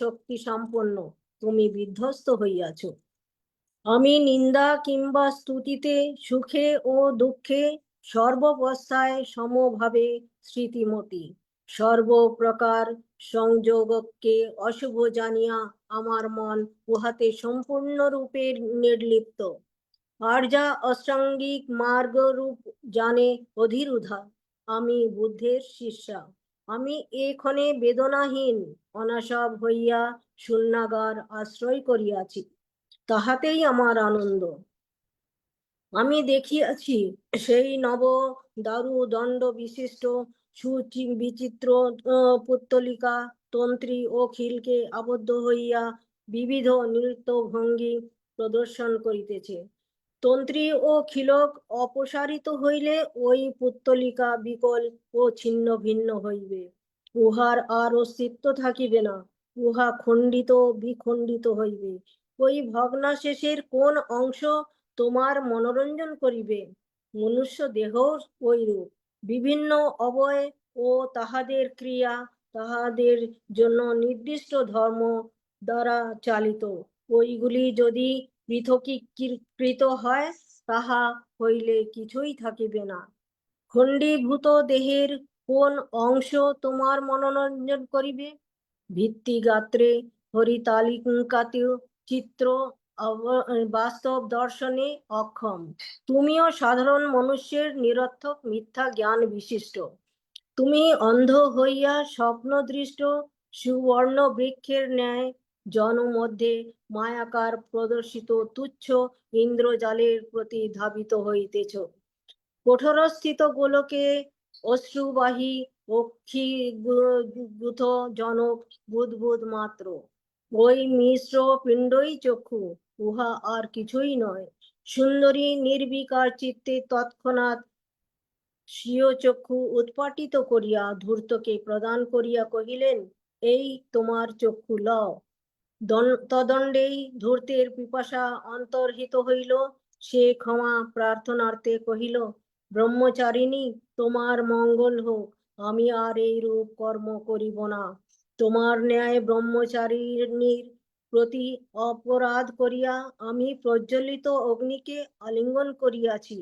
শক্তি সম্পন্ন, তুমি বিধ্বস্ত হইয়াছ। আমি নিন্দা কিংবা স্তুতিতে, সুখে ও দুঃখে সর্বাবস্থায় সমভাবে স্মৃতিমতী। সর্বপ্রকার সংযোগকে অশুভ জানিয়া আমার মন উহাতে সম্পূর্ণরূপে নির্লিপ্ত। আর যা অষ্টাঙ্গিক মার্গ রূপ জানে অধীরুধা। আমি বুদ্ধের শিষ্যা। আমি এক্ষণে বেদনাহীন অনাসব হইয়া শূন্যাগার আশ্রয় করিয়াছি, তাহাতেই আমার আনন্দ। আমি দেখিয়াছি সেই নব দারু দণ্ড বিশিষ্ট সুবিচিত্র পুত্তলিকা তন্ত্রী ও খিলকে আবদ্ধ হইয়া বিবিধ নৃত্য ভঙ্গি প্রদর্শন করিতেছে। তন্ত্রী ও খিলক অপসারিত হইলে ওই পুত্তলিকা বিকল ও ছিন্ন ভিন্ন হইবে। উহার আর অস্তিত্ব থাকিবে না, উহা খণ্ডিত বিখণ্ডিত হইবে। ওই ভগ্নাশেষের কোন অংশ তোমার মনোরঞ্জন করিবে? মনুষ্য দেহ ওইরূপ, বিভিন্ন অবয় ও তাহাদের ক্রিয়া তাহাদের জন্য নির্দিষ্ট ধর্ম দ্বারা চালিত। ওইগুলি যদি পৃথকীকৃত হয়, তাহা হইলে কিছুই থাকিবে না। খণ্ডীভূত দেহের কোন অংশ তোমার মনোরঞ্জন করিবে? ভিত্তি গাত্রে হরিতালিকাত চিত্র বাস্তব দর্শনে অক্ষম। তুমিও সাধারণ মনুষ্যের নিরর্থক মিথ্যা জ্ঞান বিশিষ্ট। তুমি অন্ধ হইয়া স্বপ্নদৃষ্ট সুবর্ণ বৃক্ষের ন্যায় জনমধ্যে মায়াকার প্রদর্শিত তুচ্ছ ইন্দ্রজালের প্রতি ধাবিত হইতেছ। কঠোরস্থিত গোলকে অশ্রুবাহী অক্ষিগুথ জনক বুদ্বুদ মাত্র। ওই মিশ্র পিণ্ডই চক্ষু, উহা আর কিছুই নয়। সুন্দরী নির্বিকার চিত্তে তৎক্ষণাৎ স্বীয় চক্ষু উৎপাটিত করিয়া ধূর্তকে প্রদান করিয়া কহিলেন, এই তোমার চক্ষু লও। তদণ্ডেই ধূর্তের পিপাসা অন্তর্হিত হইল। সে ক্ষমা প্রার্থনার্থে কহিল, ব্রহ্মচারিণী, তোমার মঙ্গল হোক, আমি আর এই রূপ কর্ম করিব না। তোমার ন্যায় ব্রহ্মচারিণীর প্রতি অপরাধ করিয়া আমি প্রজ্বলিত অগ্নিকে আলিঙ্গন করিয়াছি,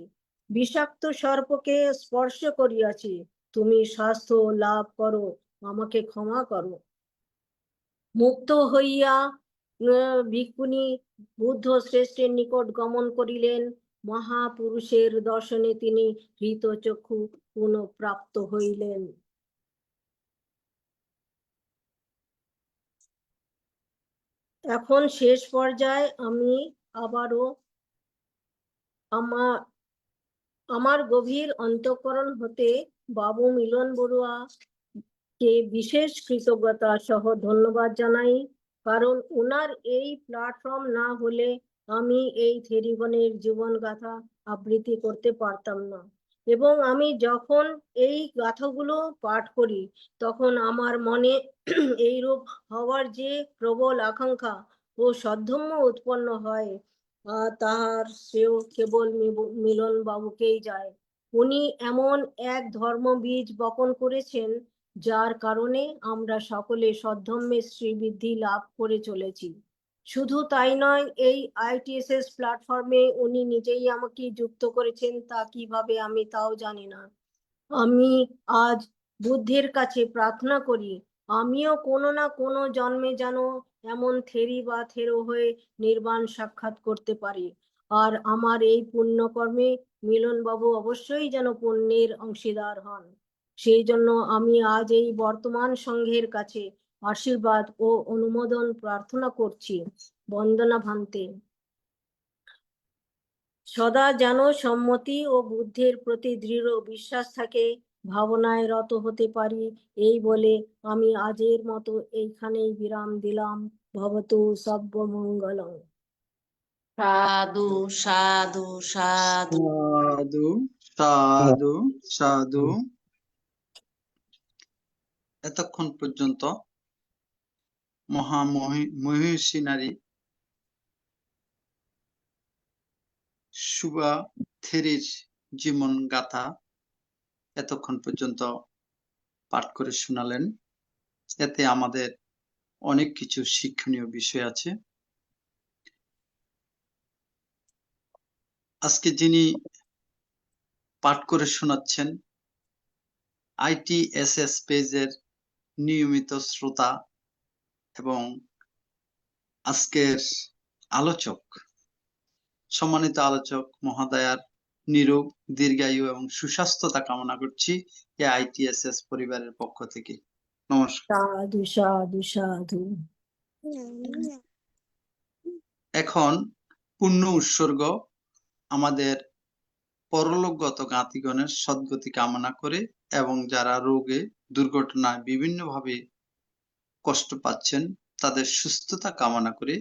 বিষাক্ত সর্পকে স্পর্শ করিয়াছি। তুমি স্বাস্থ্য লাভ করো, আমাকে ক্ষমা করো। মুক্ত হইয়া ভিক্ষুণী বুদ্ধ শ্রেষ্ঠের নিকট গমন করিলেন। মহাপুরুষের দর্শনে তিনি হৃতচক্ষু পুনঃপ্রাপ্ত হইলেন। এখন শেষ পর্যায়ে আমি আবারও আমার গভীর অন্তঃকরণ হতে বাবু মিলন বড়ুয়া কে বিশেষ কৃতজ্ঞতা সহ ধন্যবাদ জানাই, কারণ ওনার এই প্ল্যাটফর্ম না হলে আমি এই থেরিগণের জীবন গাথা আবৃত্তি করতে পারতাম না। এবং আমি যখন এই গাথাগুলো পাঠ করি তখন আমার মনে এইরূপ হওয়ার যে প্রবল আকাঙ্ক্ষা ও সদ্ধম্য উৎপন্ন হয়, তাহার শ্রেয় কেবল মিলন বাবুকেই যায়। উনি এমন এক ধর্মবীজ বপন করেছেন যার কারণে আমরা সকলে সদ্ধম্মে শ্রীবৃদ্ধি লাভ করে চলেছি। শুধু তাই নয়, এই ITSS প্ল্যাটফর্মে উনি নিজেই আমাকে যুক্ত করেছেন, তা কিভাবে আমি তাও জানি না। আমি আজ বুদ্ধের কাছে প্রার্থনা করি, আমিও কোনো না কোনো জন্মে যেন এমন থেরি বা থেরো হয়ে নির্বাণ সাক্ষাৎ করতে পারি। আর আমার এই পুণ্যকর্মে মিলনবাবু অবশ্যই যেন পুণ্যের অংশীদার হন। সেই জন্য আমি আজ এই বর্তমান সংঘের কাছে আশীর্বাদ ও অনুমোদন প্রার্থনা করছি। বন্দনা ভান্তে। সদা যেন সম্মতি ও বুদ্ধের প্রতি দৃঢ় বিশ্বাস থাকে, ভাবনায় রত হতে পারি, এই বলে আমি আজের মতো এইখানেই বিরাম দিলাম। ভবতু সর্বমঙ্গলং। সাধু সাধু সাধু। সাধু সাধু সাধু। এতক্ষণ পর্যন্ত মহিষী নারী সুবা থেরির জীবন গাথা এতক্ষণ পর্যন্ত পাঠ করে শোনালেন। এতে আমাদের অনেক কিছু শিক্ষণীয় বিষয় আছে। আজকে যিনি পাঠ করে শোনাচ্ছেন ITSS পেজের নিয়মিত শ্রোতা এবং আজকের আলোচক, সম্মানিত আলোচক মহোদয়ার নিরোগ দীর্ঘায়ু এবং সুস্বাস্থ্যতা কামনা করছি এই ITSS পরিবারের পক্ষ থেকে। নমস্কার। সাধু সাধু সাধু। এখন পূর্ণ উৎসর্গ আমাদের পরলোকগত জ্ঞাতিগণের সদ্গতি কামনা করে এবং যারা রোগে দুর্ঘটনায় বিভিন্নভাবে কষ্ট পাচ্ছেন তাদের সুস্থতা কামনা করে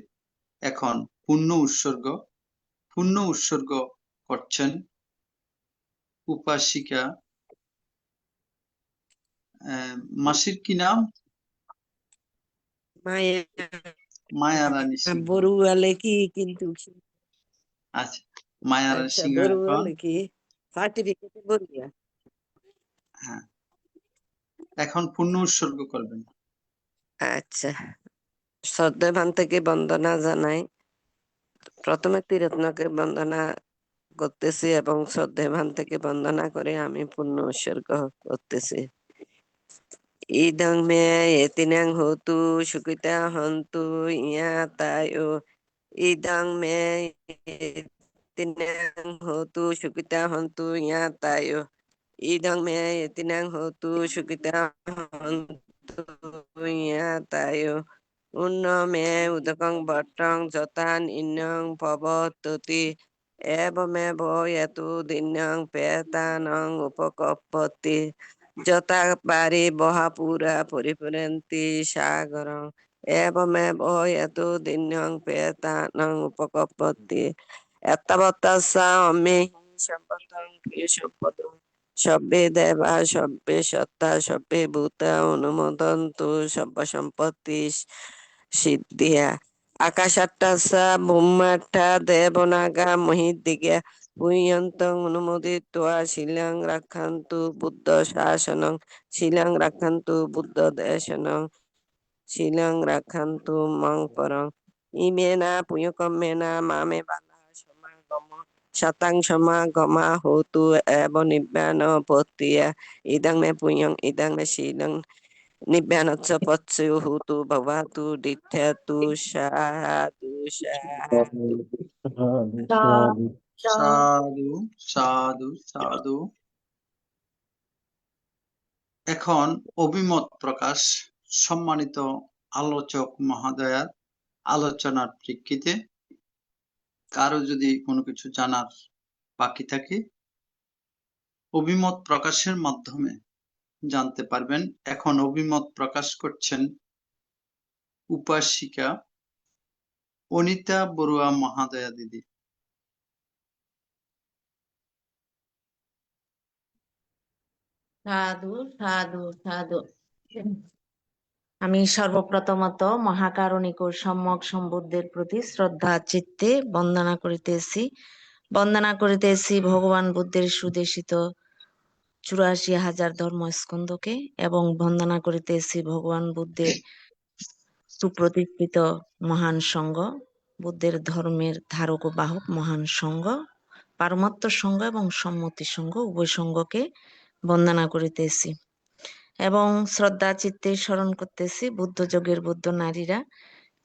এখন পূর্ণ উৎসর্গ করছেন উপাসিকা মাসির কি নাম? মায়া রানী সিংহ। বড়ুয়া লেখি কিন্তু আচ্ছা, মায়া রানী আচ্ছা সিংহ বড়ুয়া এখন লেখি সার্টিফিকেট বড়ুয়া। হ্যাঁ, এখন পূর্ণ উৎসর্গ করবেন। আচ্ছা, শ্রদ্ধাভান থেকে বন্দনা জানাই। প্রথমে ত্রিরত্নকে বন্দনা করতেছি এবং শ্রদ্ধাভান থেকে বন্দনা করে আমি পূর্ণ উৎসর্গ করতেছি। ইদং মে এতিনাং হতু সুখিতা হন্তু ইয়াতায়ো। ইদং মে এতিনাং হতু সুখিতা হন্তু ইয়াতায়ো। ইদং মে এতিনাং হতু সুখিতা হন্তু ইয়াতায়ো। উন্ন মে উদকং বট্টং যতান ইন্নং ভবততি। एवमेव यतु दिन्यं पेतानं उपकपति যথা পারিবহপুরা পরিপুরন্তি সাগরং এবমেব यतु दिन्यं पेतानं उपकপতি এতাবত্তাসা অমে সম্পদং সম্পদং সব্বে দেবা সব্বে সত্তা সব্বে ভূতা অনুমোদন্তু সব্য সম্পত্তি সিদ্ধিয়া আকাশাট্টাসা ব্রহ্মাট্টা দেবনাগা মহিদিগে পুয়ন্তং অনুমোদিত্বা শিলাং রাক্ষান্তু বুদ্ধ শাসনং শিলাং রাক্ষান্তু বুদ্ধ দেশনং শিলাং রাক্ষান্তু মং পরং ইমেনা পুয়কম্মেনা মামে বালা সমাগম শতাং সমাগমা হোতু এব নিব্বান পত্তিয়া ইদং মে পুয়ং ইদং মে শিলং নিব্বানচ্চ পচ্চু হোতু ভবাতু দিঠ্যাতু সাধু সাধু সাধু সাধু সাধু সাধু। এখন অভিমত প্রকাশ। সম্মানিত আলোচক মহোদয়ার আলোচনার প্রেক্ষিতে কারো যদি কোনো কিছু জানার বাকি থাকে অভিমত প্রকাশের মাধ্যমে জানতে পারবেন। এখন অভিমত প্রকাশ করছেন উপাসিকা অনিতা বড়ুয়া মহাদয়া দিদি। সাধু সাধু সাধু। আমি সর্বপ্রথমত মহাকারণিক ও সম্যক সম্বুদ্ধের প্রতি শ্রদ্ধা চিত্তে বন্দনা করিতেছি ভগবান বুদ্ধের সুদেশিত ৮৪,০০০ ধর্মস্কন্ধকে এবং বন্দনা করিতেছি ভগবান বুদ্ধের সুপ্রতিষ্ঠিত মহান সংঘ, বুদ্ধের ধর্মের ধারক ও বাহক মহান সংঘ, পারমাত্ম সংঘ এবং সম্মতি সংঘ উভয় সংঘকে বন্দনা করিতেছি এবং শ্রদ্ধা চিত্তে স্মরণ করতেছি বুদ্ধ যুগের বুদ্ধ নারীরা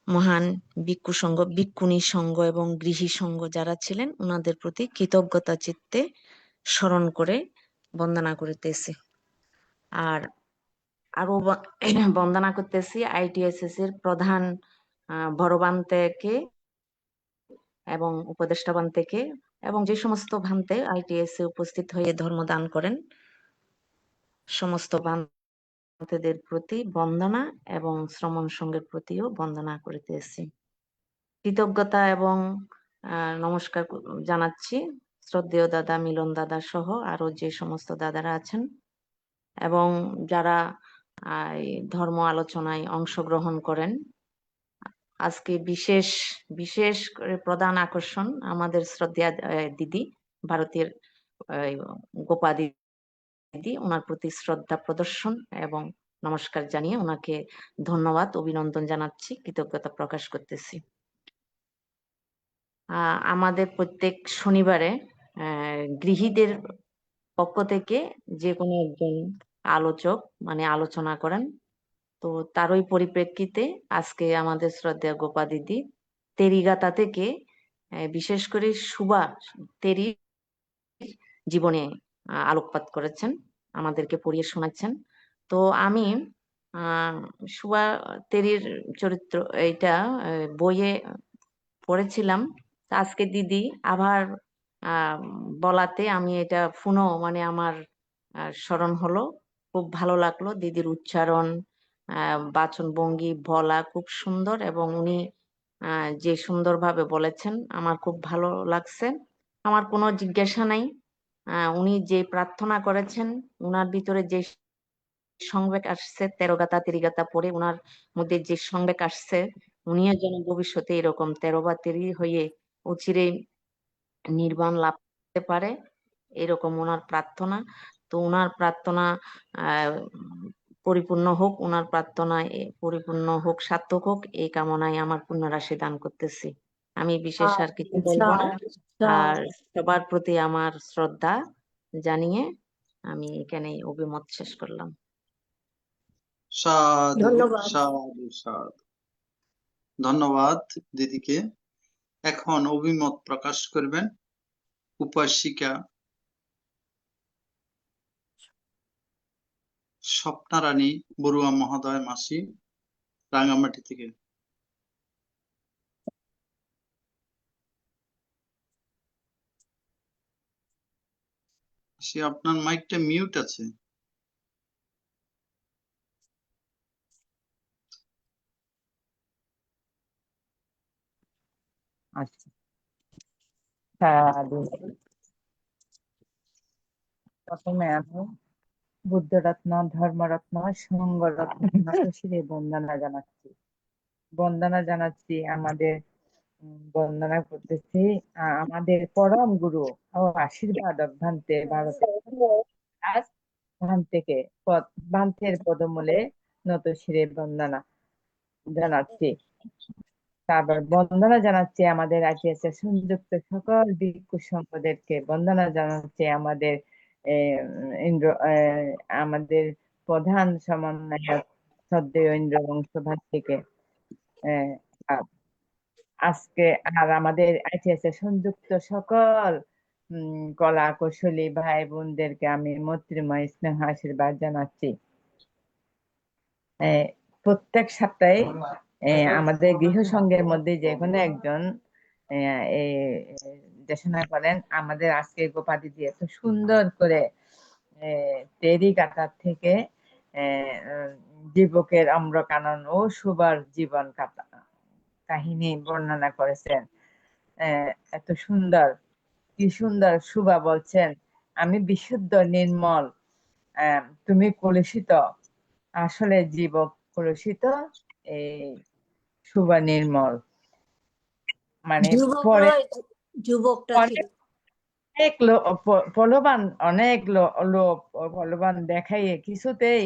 মহান ভিক্ষু সংঘ, ভিক্ষুণী সংঘ এবং গৃহী সংঘ যারা ছিলেন ওনাদের প্রতি কৃতজ্ঞতা চিত্তে স্মরণ করে বন্দনা করিতেছি। আর আরো বন্দনা করতেছি ITSS এর প্রধান বড়বান থেকে এবং উপদেষ্টাবান থেকে এবং যে সমস্ত ভান্তে ITS এ উপস্থিত হয়ে ধর্ম দান করেন সমস্ত ভান্তেদের প্রতি বন্দনা এবং শ্রমণ সংঘের প্রতিও বন্দনা করিতেছি। কৃতজ্ঞতা এবং নমস্কার জানাচ্ছি শ্রদ্ধেয় দাদা মিলন দাদা সহ আরো যে সমস্ত দাদারা আছেন এবং যারা ধর্ম আলোচনায় অংশগ্রহণ করেন। আজকে বিশেষ করে প্রধান আকর্ষণ আমাদের শ্রদ্ধেয় দিদি ভারতের গোপা দিদি, ওনার প্রতি শ্রদ্ধা প্রদর্শন এবং নমস্কার জানিয়ে ওনাকে ধন্যবাদ অভিনন্দন জানাচ্ছি, কৃতজ্ঞতা প্রকাশ করতেছি। আমাদের প্রত্যেক শনিবারে গৃহীদের পক্ষ থেকে যে কোনো একজন আলোচক মানে আলোচনা করেন, তো তারই পরিপ্রেক্ষিতে আজকে আমাদের শ্রদ্ধেয় গোপা দিদি তেরিগাতা থেকে বিশেষ করে সুবা তেরি জীবনে আলোকপাত করেছেন, আমাদেরকে পড়িয়ে শোনাচ্ছেন। তো আমি সুবা তেরির চরিত্র এইটা বইয়ে পড়েছিলাম, আজকে দিদি আবার বলাতে আমি এটা পুনঃ মানে আমার স্মরণ হলো, খুব ভালো লাগলো। দিদির উচ্চারণ বাচন ভঙ্গি বলা খুব সুন্দর এবং উনি যে সুন্দরভাবে বলেছেন আমার খুব ভালো লাগছে। আমার কোনো জিজ্ঞাসা নাই, উনি যে প্রার্থনা করেছেন উনার ভিতরে যে সংবেগ আসছে ১৩ গাথা ৩ গাথা পড়ে উনার মধ্যে যে সংবেগ আসছে উনিও যেন ভবিষ্যতে এরকম ১৩ বা ৩ হয়ে অচিরে নির্বাণ লাভ করতে পারে এরকম ওনার প্রার্থনা। তো ওনার প্রার্থনা পরিপূর্ণ হোক, ওনার প্রার্থনায় পরিপূর্ণ হোক, সার্থক হোক এই কামনায় আমার পুণ্যরাশি দান করতেছি। আমি বিশেষ আর কিছু বলবো না, আর সবার প্রতি আমার শ্রদ্ধা জানিয়ে আমি এখানে অভিমত শেষ করলাম। সাধু ধন্যবাদ। সাধু সাধু। ধন্যবাদ দিদিকে। এখন অভিমত প্রকাশ করবেন উপাসিকা স্বপ্নারানী বড়ুয়া মহোদয় মাসি, রাঙ্গামাটি থেকে। সে আপনার মাইকটা মিউট আছে। আচ্ছা, সাধু। প্রথমে আমি বুদ্ধরত্ন, ধর্মরত্ন, সঙ্গরত্ন শিরে বন্দনা জানাচ্ছি। বন্দনা জানাচ্ছি আমাদের বন্দনা করতেছি আমাদের পরম গুরু ও আশীর্বাদ অভ্যান্তে ভারতের রাজ ভান্তেকে ভান্তের পদমূলে নত শিরে বন্দনা জানাচ্ছি। তারপর বন্দনা জানাচ্ছি আমাদের আইটিএস সংযুক্ত সকল ভিক্ষু সংঘদেরকে, বন্দনা জানাচ্ছি আমাদের ইন্দ্র আমাদের প্রধান সমন্বয়ক শ্রদ্ধেয় ইন্দ্রবংশ ভাতৃকে আজকে আর আমাদের আইটিএস সংযুক্ত সকল কলা কৌশলী ভাই বোনদেরকে আমি মৈত্রীময় স্নেহ আশীর্বাদ জানাচ্ছি। প্রত্যেক সপ্তাহে আমাদের গৃহ সংঘের মধ্যে যে কোনো একজন দেশনা করেন আমাদের আজকে গোপাদি দিয়ে এত সুন্দর করে টেরি কাটার থেকে জীবকের অম্রকানন ও সুবার জীবন কাহিনী বর্ণনা করেছেন। এত সুন্দর, কি সুন্দর সুবা বলছেন, আমি বিশুদ্ধ নির্মল, তুমি কলুষিত। আসলে জীবক কলুষিত, এই সুবা নির্মল। মানে যুবক পরে নয়, যুবকটা ছিল। অনেক প্রলোভন, অনেক লোভ প্রলোভন দেখাইয়ে কিছুতেই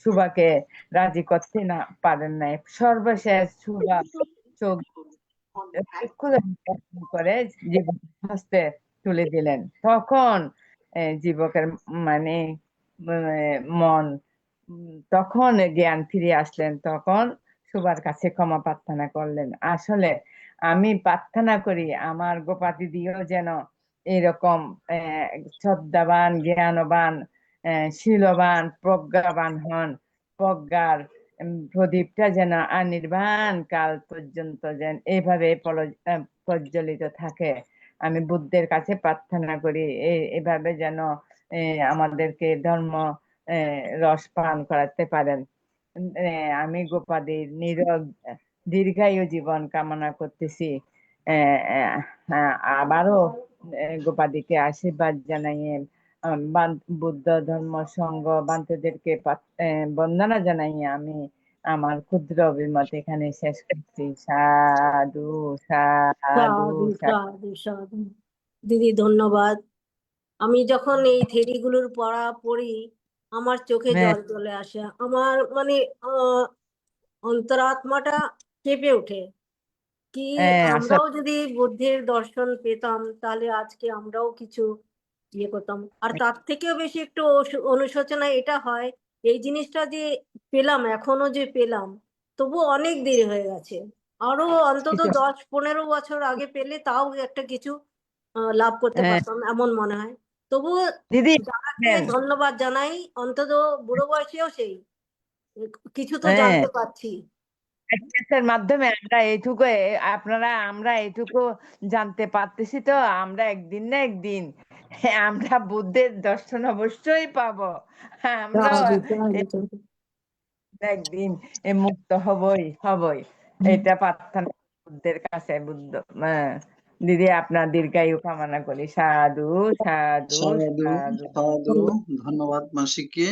সুবাকে রাজি করতে না পারেন নাই। সর্বশেষ সুবা চোখ করে জীবক হস্তে তুলে দিলেন। তখন জীবকের মানে মন তখন জ্ঞান ফিরে আসলেন, তখন সুবার কাছে ক্ষমা প্রার্থনা করলেন। আসলে আমি প্রার্থনা করি আমার গোপাতি দিয়েও যেন এরকম শ্রদ্ধাবান, জ্ঞানবান, শীলবান, প্রজ্ঞাবান হন। প্রজ্ঞার প্রদীপটা যেন অনির্বাণ কাল পর্যন্ত যেন এইভাবে প্রজ্বলিত থাকে। আমি বুদ্ধের কাছে প্রার্থনা করি এভাবে যেন আমাদেরকে ধর্ম রস পান করাতে পারেন। আমি গোপাদির দীর্ঘায়ু জীবন কামনা করতেছি। আবারও গোপাদিকে আশীর্বাদ জানাইয়ে বুদ্ধ ধর্ম সংঘ বান্ধবদেরকে বন্দনা জানাইয়ে আমি আমার ক্ষুদ্র অভিমত এখানে শেষ করছি। সাধু সাধু সাধু সাধু। সাধু সাধু। দিদি ধন্যবাদ। আমি যখন এই থেরিগুলোর পড়ি আমার চোখে জল চলে আসে, আমার মানে অন্তরাত্মাটা কেঁপে ওঠে। কি আমরাও যদি বুদ্ধের দর্শন পেতাম তাহলে আজকে আমরাও কিছু ইয়ে করতাম। আর তার থেকেও বেশি একটু অনুশোচনা এটা হয়, এই জিনিসটা যে পেলাম, এখনো যে পেলাম, তবু অনেক দেরি হয়ে গেছে। আরো অন্তত 10-15 বছর আগে পেলে তাও একটা কিছু লাভ করতে পারতাম এমন মনে হয়। তবুও দিদি যারাকে ধন্যবাদ জানাই, অন্তত বুড়ো বয়সেও সেই কিছু তো হ্যাঁ, জানতে পারছি। এর মাধ্যমে আমরা এইটুকু জানতে পারতেছি, তো আমরা একদিন না একদিন আমরা বুদ্ধের দর্শন অবশ্যই পাবো। আমরা একদিন মুক্ত হবই এটা প্রার্থনা বুদ্ধের কাছে। বুদ্ধ দিদি আপনার দীর্ঘায়ু কামনা করি। সাধু সাধু সাধু সাধু। সাধু। ধন্যবাদ মাসিকে।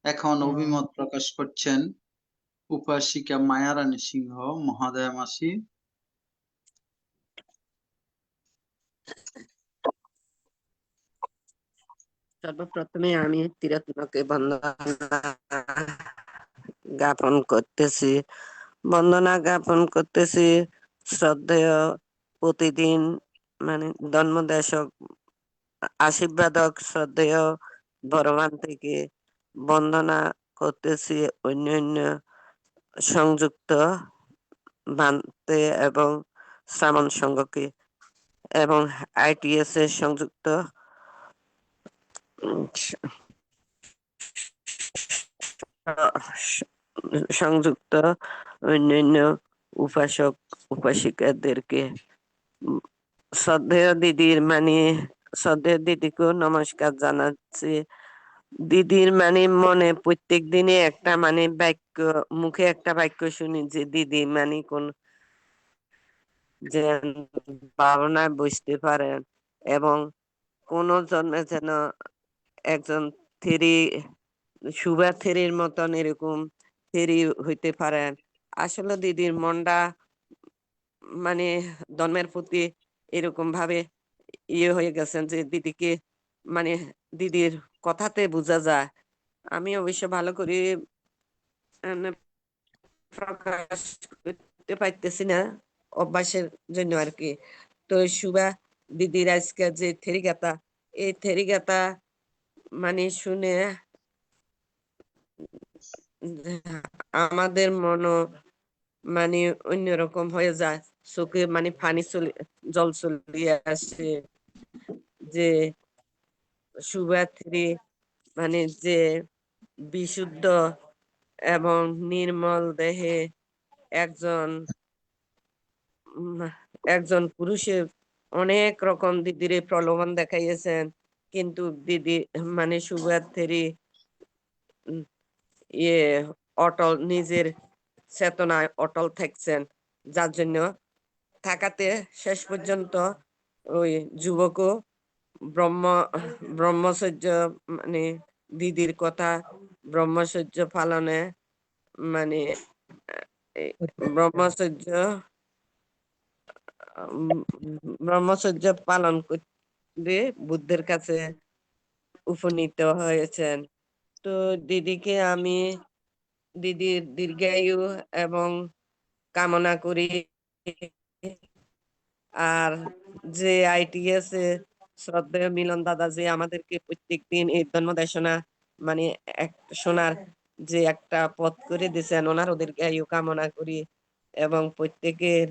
এখন অভিমত প্রকাশ করছেন উপাসিকা মায়ারানী সিংহ মহাদয়া মাসি। সর্বপ্রথমে আমি ত্রিরত্নকে জ্ঞাপন করতেছি, বন্দনা জ্ঞাপন করতেছি। শ্রদ্ধেয় প্রতিদিন মানে জন্মদেশক আশীর্বাদক শ্রদ্ধেয় বড়বান থেকে বন্দনা করতেছি অন্যান্য সংযুক্ত বান্তে এবং শ্রাবণ সংঘকে এবং আইটিএস এর সংযুক্ত অন্যান্য উপাসক উপাসিকাদেরকে। শ্রদ্ধেয় দিদির মানে শ্রদ্ধেয় দিদিকেও নমস্কার জানাচ্ছি। দিদির মানে মনে প্রত্যেক দিনে একটা মানে বাক্য, মুখে একটা বাক্য শুনি যে দিদি মানে কোন যেন ভাবনায় বুঝতে পারেন এবং কোন জন্মে যেন একজন থ্রি সুভা থ্রির মতন এরকম থ্রি হইতে পারেন। আসলে দিদির মনটা মানে জন্মের প্রতি এরকম ভাবে হয়ে গেছেন যে দিদিকে মানে দিদির কথাতে বোঝা যায়। আমি অবশ্য ভালো করে প্রকাশ করতে পারতেছি না অভ্যাসের জন্য আর কি। তো সুভা দিদির আজকে যে থেরিগাতা, এই থেরিগাতা মানে শুনে আমাদের মনও মানে অন্যরকম হয়ে যায়, চোখে মানে পানি জল চলিয়ে আসে যে শুভাত্রী মানে যে বিশুদ্ধ এবং নির্মল দেহে একজন একজন পুরুষের অনেক রকম দিদির প্রলোভন দেখাইয়েছেন, কিন্তু দিদি মানে শুভাত্রী অটল নিজের চেতনায় অটল থাকছেন, যার জন্য থাকাতে শেষ পর্যন্ত ওই যুবকও ব্রহ্মচর্য মানে দিদির কথা ব্রহ্মচর্য পালনে মানে ব্রহ্মচর্য ব্রহ্মচর্য পালন করে বুদ্ধের কাছে উপনীত হয়েছেন। তো দিদিকে আমি দিদির দীর্ঘায়ু এবং কামনা করি। আর যে ITS শ্রদ্ধেয় মিলন দাদা যে আমাদেরকে প্রত্যেকদিন এই ধর্মদেশনা মানে শোনার যে একটা পথ করে দিয়েছেন, ওনার দীর্ঘায়ু কামনা করি এবং প্রত্যেকের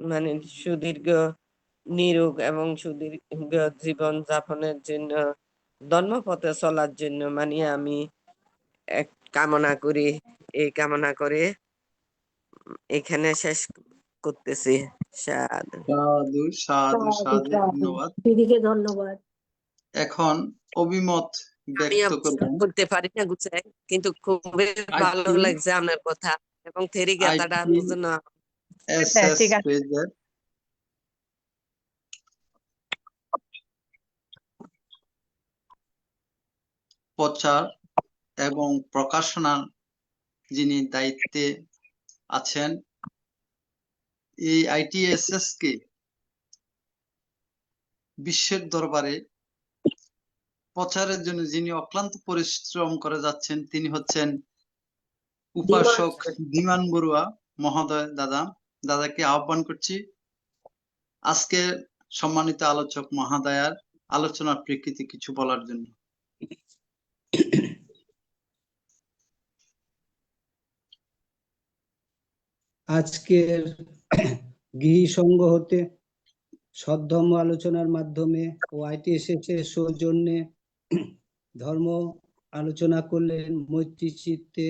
মানে সুদীর্ঘ নিরোগ এবং সুদীর্ঘ জীবন যাপনের জন্য ধর্মপথে চলার জন্য মানে আমি এক কামনা করি। এই কামনা করে এখানে শেষ করতেছি। সাধু সাধু সাধু সাধু, ধন্যবাদ। দিদিকে ধন্যবাদ। এখন অভিমত আমি ব্যক্ত করবেন করতে পারি না গুছাই, কিন্তু খুবই ভালো ITSS লাগছে আপনার কথা এবং থেরি গাথাটা জন্য ঠিক আছে। পেজের প্রচার এবং প্রকাশনার যিনি দায়িত্বে আছেন, এই ITSS কে বিশ্বের দরবারে প্রচারের জন্য যিনি অক্লান্ত পরিশ্রম করে যাচ্ছেন, তিনি হচ্ছেন উপাসক বিমান বড়ুয়া মহোদয়। দাদাকে আহ্বান করছি আজকে সম্মানিত আলোচক মহোদয়ার আলোচনার প্রেক্ষিতে কিছু বলার জন্য। আজকের গৃহী সংঘ হতে সদ্ধর্ম আলোচনার মাধ্যমে ও ITSS এর সৌজন্যে ধর্ম আলোচনা করলেন মৈত্রী চিত্তে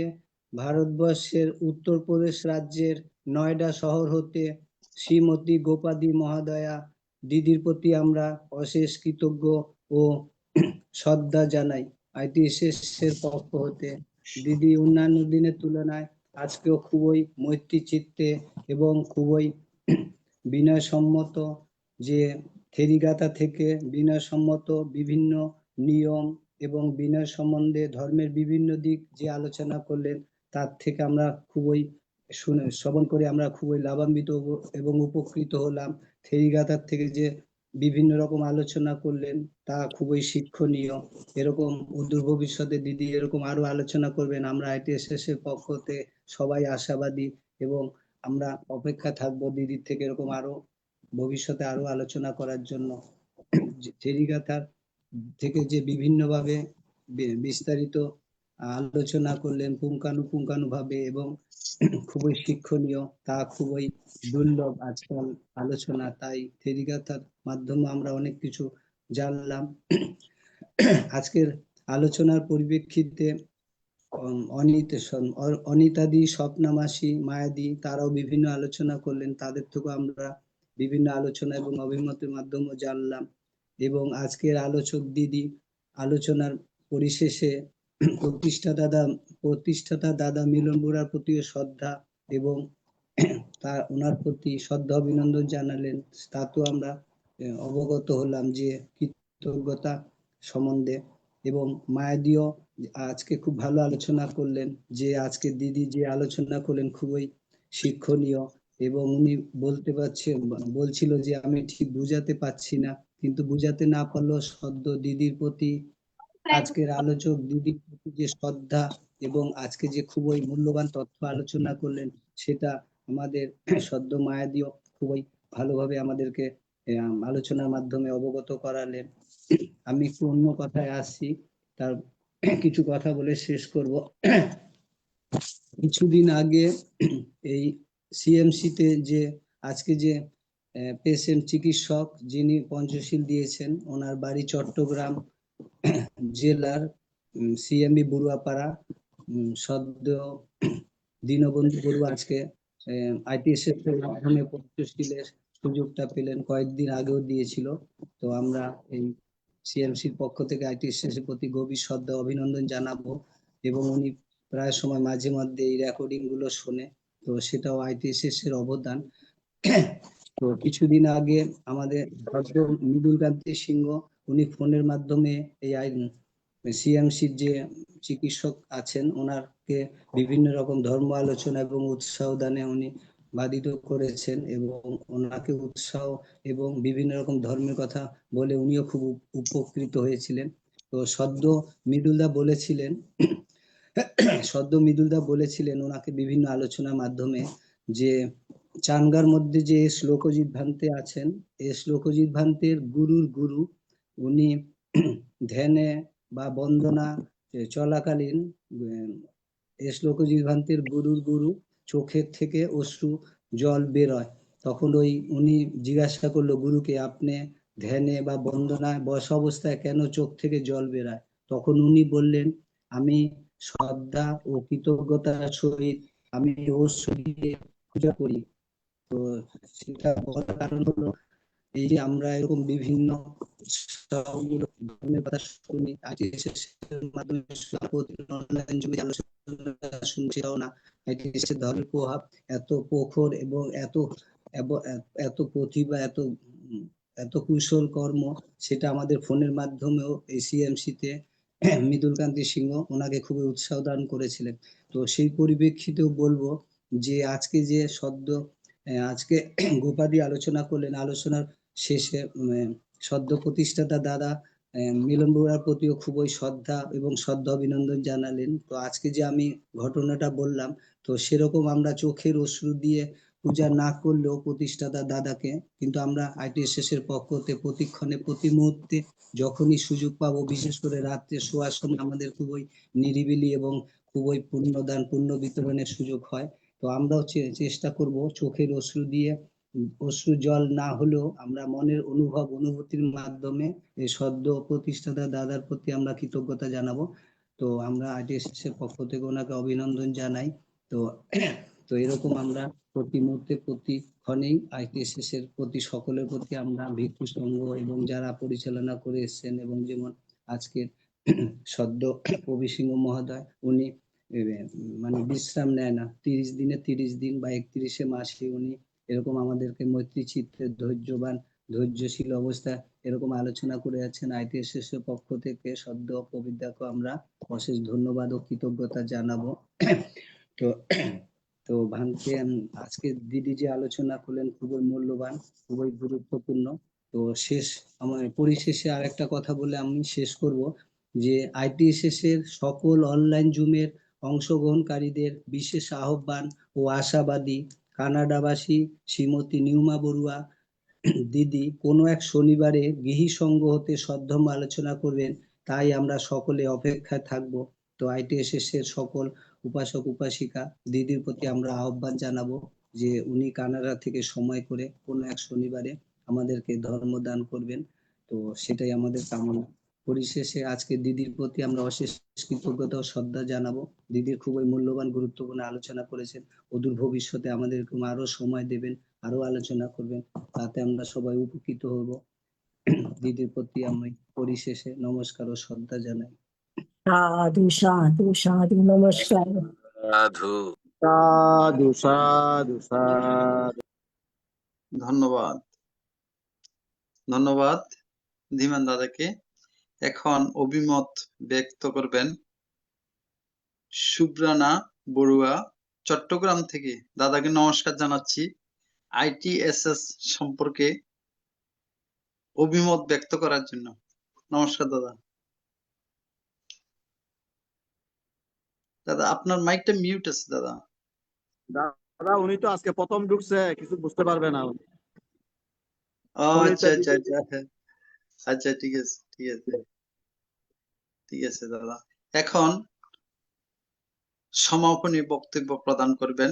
ভারতবর্ষের উত্তরপ্রদেশ রাজ্যের নয়ডা শহর হতে শ্রীমতী গোপাদি মহাদয়া। দিদির প্রতি আমরা অশেষ কৃতজ্ঞ ও শ্রদ্ধা জানাই। ITSS এর পক্ষ হতে দিদি অন্যান্য দিনের তুলনায় আজকেও খুবই মৈত্রী চিত্তে এবং খুবই বিনয়সম্মত যে থেরিগাথা থেকে বিনয়সম্মত বিভিন্ন নিয়ম এবং বিনয় সম্বন্ধে ধর্মের বিভিন্ন দিক যে আলোচনা করলেন, তার থেকে আমরা খুবই শ্রবণ করে আমরা খুবই লাভান্বিত এবং উপকৃত হলাম। থেরিগাথার থেকে যে বিভিন্ন রকম আলোচনা করলেন তা খুবই শিক্ষণীয়। এরকম অদূর ভবিষ্যতে দিদি এরকম আরো আলোচনা করবেন, আমরা ITSS এর পক্ষ হতে সবাই আশাবাদী এবং আমরা অপেক্ষা থাকবো দিদির থেকে এরকম আরো ভবিষ্যতে আরো আলোচনা করার জন্য। থেরিগাথার থেকে যে বিভিন্নভাবে বিস্তারিত আলোচনা করলেন পুঙ্খানুপুঙ্খানুভাবে এবং খুবই শিক্ষণীয়, তা খুবই দুর্লভ আজকাল আলোচনা। তাই থেরিগাথার মাধ্যমে আমরা অনেক কিছু জানলাম। আজকের আলোচনার পরিপ্রেক্ষিতে অনিতাদি, স্বপ্নামাসী, মায়াদি তারাও বিভিন্ন আলোচনা করলেন, তাদের থেকেও আমরা বিভিন্ন আলোচনা এবং অভিমতের মাধ্যমে জানলাম। এবং আজকের আলোচক দিদি আলোচনার পরিশেষে প্রতিষ্ঠাতা দাদা মিলন বোরার প্রতিও শ্রদ্ধা এবং ওনার প্রতি শ্রদ্ধা অভিনন্দন জানালেন। তাতেও আমরা অবগত হলাম যে কৃতজ্ঞতা সম্বন্ধে। এবং মায়াদিও আজকে খুব ভালো আলোচনা করলেন, যে আজকে দিদি যে আলোচনা করলেন খুবই শিক্ষণীয়। এবং উনি বলছিল যে আমি ঠিক বুঝাতে পারছি না, কিন্তু বুঝাতে না পারলেও সদ্য দিদির প্রতি আজকের আলোচক দিদির প্রতি যে শ্রদ্ধা এবং আজকে যে খুবই মূল্যবান তথ্য আলোচনা করলেন, সেটা আমাদের সদ্য মায়াদিও খুবই ভালোভাবে আমাদেরকে আলোচনার মাধ্যমে অবগত করালেন। আমি একটু অন্য কথায় আসছি, তার কিছু কথা বলে শেষ করব। কিছুদিন আগে এই সিএমসিতে যে আজকে যে পেশেন্ট চিকিৎসক যিনি পঞ্চশীল দিয়েছেন, ওনার বাড়ি চট্টগ্রাম জেলার সিএমবি বড়ুয়াপাড়া। সদ্য দীনবন্ধু বড়ুয়া আজকে আইটিএসএস এর মাধ্যমে পঞ্চশীলের সুযোগটা পেলেন, কয়েকদিন আগেও দিয়েছিল। তো আমরা এই সিএমসির পক্ষ থেকে আইটিএসএস এর প্রতি গভীর শ্রদ্ধা অভিনন্দন জানাবো। এবং উনি প্রায় সময় মাঝে মধ্যে এই রেকর্ডিং গুলো শোনে, তো সেটাও আইটিএসএস এর অবদান। তো কিছুদিন আগে আমাদের ভদ্র মৃদুল কান্তি সিংহ উনি ফোনের মাধ্যমে এই সিএমসির যে চিকিৎসক আছেন ওনাকে বিভিন্ন রকম ধর্ম আলোচনা এবং উৎসাহ দানে উনি বাধিত করেছেন, এবং ওনাকে উৎসাহ এবং বিভিন্ন রকম ধর্মের কথা বলে উনিও খুব উপকৃত হয়েছিলেন। তো সদ্য মৃদুলদা বলেছিলেন ওনাকে বিভিন্ন আলোচনার মাধ্যমে যে চানগার মধ্যে যে শ্লোকজিৎ ভান্তে আছেন, এই শ্লোকজিৎ ভান্তের গুরুর গুরু উনি ধ্যানে বা বন্দনা চলাকালীন শ্লোকজিৎ ভান্তের গুরুর গুরু চোখের থেকে অশ্রু জল বেরোয়। তখন উনি জিজ্ঞাসা করলো গুরুকে, আপনি ধ্যানে বা বন্দনায় বসা অবস্থায় কেন চোখ থেকে জল বেরোয়? তখন উনি বললেন, আমি শ্রদ্ধা ও কৃতজ্ঞতার সহিত আমি অশ্রু দিয়ে পূজা করি। তো সেটা বলার কারণ হলো এই যে আমরা এরকম বিভিন্ন ধর্মের কথা শুনি, মাধ্যমে অনলাইন যুগে আলোচনা শুনছিও না, ধর্মের প্রভাব এত প্রখর এবং এত প্রতিভা, এত কুশল কর্ম, সেটা আমাদের ফোনের মাধ্যমেও এই সিএমসিতে মৃদুল কান্তি সিংহ ওনাকে খুবই উৎসাহ দান করেছিলেন। তো সেই পরিপ্রেক্ষিতেও বলবো যে আজকে যে আজকে গোপাদি আলোচনা করলেন, আলোচনার শেষে সদ্য প্রতিষ্ঠাতা দাদা মিলন বড়ুয়ার প্রতিও খুবই শ্রদ্ধা এবং শ্রদ্ধা অভিনন্দন জানালেন। তো আজকে যে আমি ঘটনাটা বললাম, তো সেরকম আমরা চোখের অশ্রু দিয়ে পূজা না করলেও প্রতিষ্ঠাতা দাদাকে কিন্তু আমরা আইটিএসএস এর পক্ষ থেকে প্রতিক্ষণে প্রতি মুহূর্তে যখনই সুযোগ পাবো, বিশেষ করে রাত্রে শোয়ার সময় আমাদের খুবই নিরিবিলি এবং খুবই পুণ্যদান পুণ্য বিতরণের সুযোগ হয়। তো আমরাও চেষ্টা করব চোখের অশ্রু জল না হলেও আমরা মনের অনুভূতির মাধ্যমে এই সদ্য প্রতিষ্ঠাতা দাদার প্রতি আমরা কৃতজ্ঞতা জানাবো। তো আমরা আইটিএসএস এর পক্ষ থেকে ওনাকে অভিনন্দন জানাই। তো এরকম আমরা প্রতি মুহূর্তে প্রতিক্ষণেই আইটিএসএস এর প্রতি সকলের প্রতি আমরা ভিক্ষু সংঘ এবং যারা পরিচালনা করে এসেছেন, এবং যেমন আজকে সদ্য কবি সিংহ মহোদয় উনি মানে বিশ্রাম নেয় না, 30 দিনে 30 দিন বা 31শে মাসে উনি এরকম আমাদেরকে মৈত্রী চিত্তে ধৈর্যবান ধৈর্যশীল অবস্থায় এরকম আলোচনা করে যাচ্ছেন। আইটিএসএস এর পক্ষ থেকে সদ্য কবিতাকে আমরা অশেষ ধন্যবাদ ও কৃতজ্ঞতা জানাবো। তো তো ভান্তে আজকে দিদি যে আলোচনা করলেন খুবই মূল্যবান, খুবই গুরুত্বপূর্ণ। তো পরিশেষে আর একটা কথা বলে আমি শেষ করব যে আইটিএসএস এর সকল অনলাইন জুমের অংশগ্রহণকারীদের বিশেষ আহ্বান ও আশাবাদী কানাডাবাসী শ্রীমতী নিউমা বড়ুয়া দিদি কোনো এক শনিবারে গৃহী সংঘ হতে সদ্ধর্ম আলোচনা করবেন, তাই আমরা সকলে অপেক্ষায় থাকব। তো আইটিএসএস এর সকল উপাসক উপাসিকা দিদির প্রতি আমরা আহ্বান জানাবো যে উনি কানাডা থেকে সময় করে কোনো এক শনিবারে আমাদেরকে ধর্ম দান করবেন। তো সেটাই আমাদের কামনা। পরিশেষে আজকে দিদির প্রতি আমরা অশেষ কৃতজ্ঞতা ও শ্রদ্ধা জানাবো। দিদির খুবই মূল্যবান গুরুত্বপূর্ণ আলোচনা করেছেন, অদূর ভবিষ্যতে আমাদেরকে আরো সময় দেবেন, আরো আলোচনা করবেন, তাতে আমরা সবাই উপকৃত হব। দিদির প্রতি আমি পরিশেষে নমস্কার ও শ্রদ্ধা জানাই। সাধু সাধু সাধু নমস্কার। সাধু সাধু সাধু সাধু। ধন্যবাদ, ধন্যবাদ ধীমান দাদাকে। এখন অভিমত ব্যক্ত করবেন সুব্রানা বড়ুয়া চট্টগ্রাম থেকে। দাদাকে নমস্কার জানাচ্ছি। ITSS সম্পর্কে অভিমত ব্যক্ত করার জন্য নমস্কার দাদা। দাদা আপনার মাইকটা মিউট আছে দাদা। দাদা উনি তো আজকে প্রথম ঢুকছে, কিছু বুঝতে পারবে না। ও আচ্ছা আচ্ছা আচ্ছা আচ্ছা, ঠিক আছে ঠিক আছে ঠিক আছে দাদা। এখন সমাপনী বক্তব্য প্রদান করবেন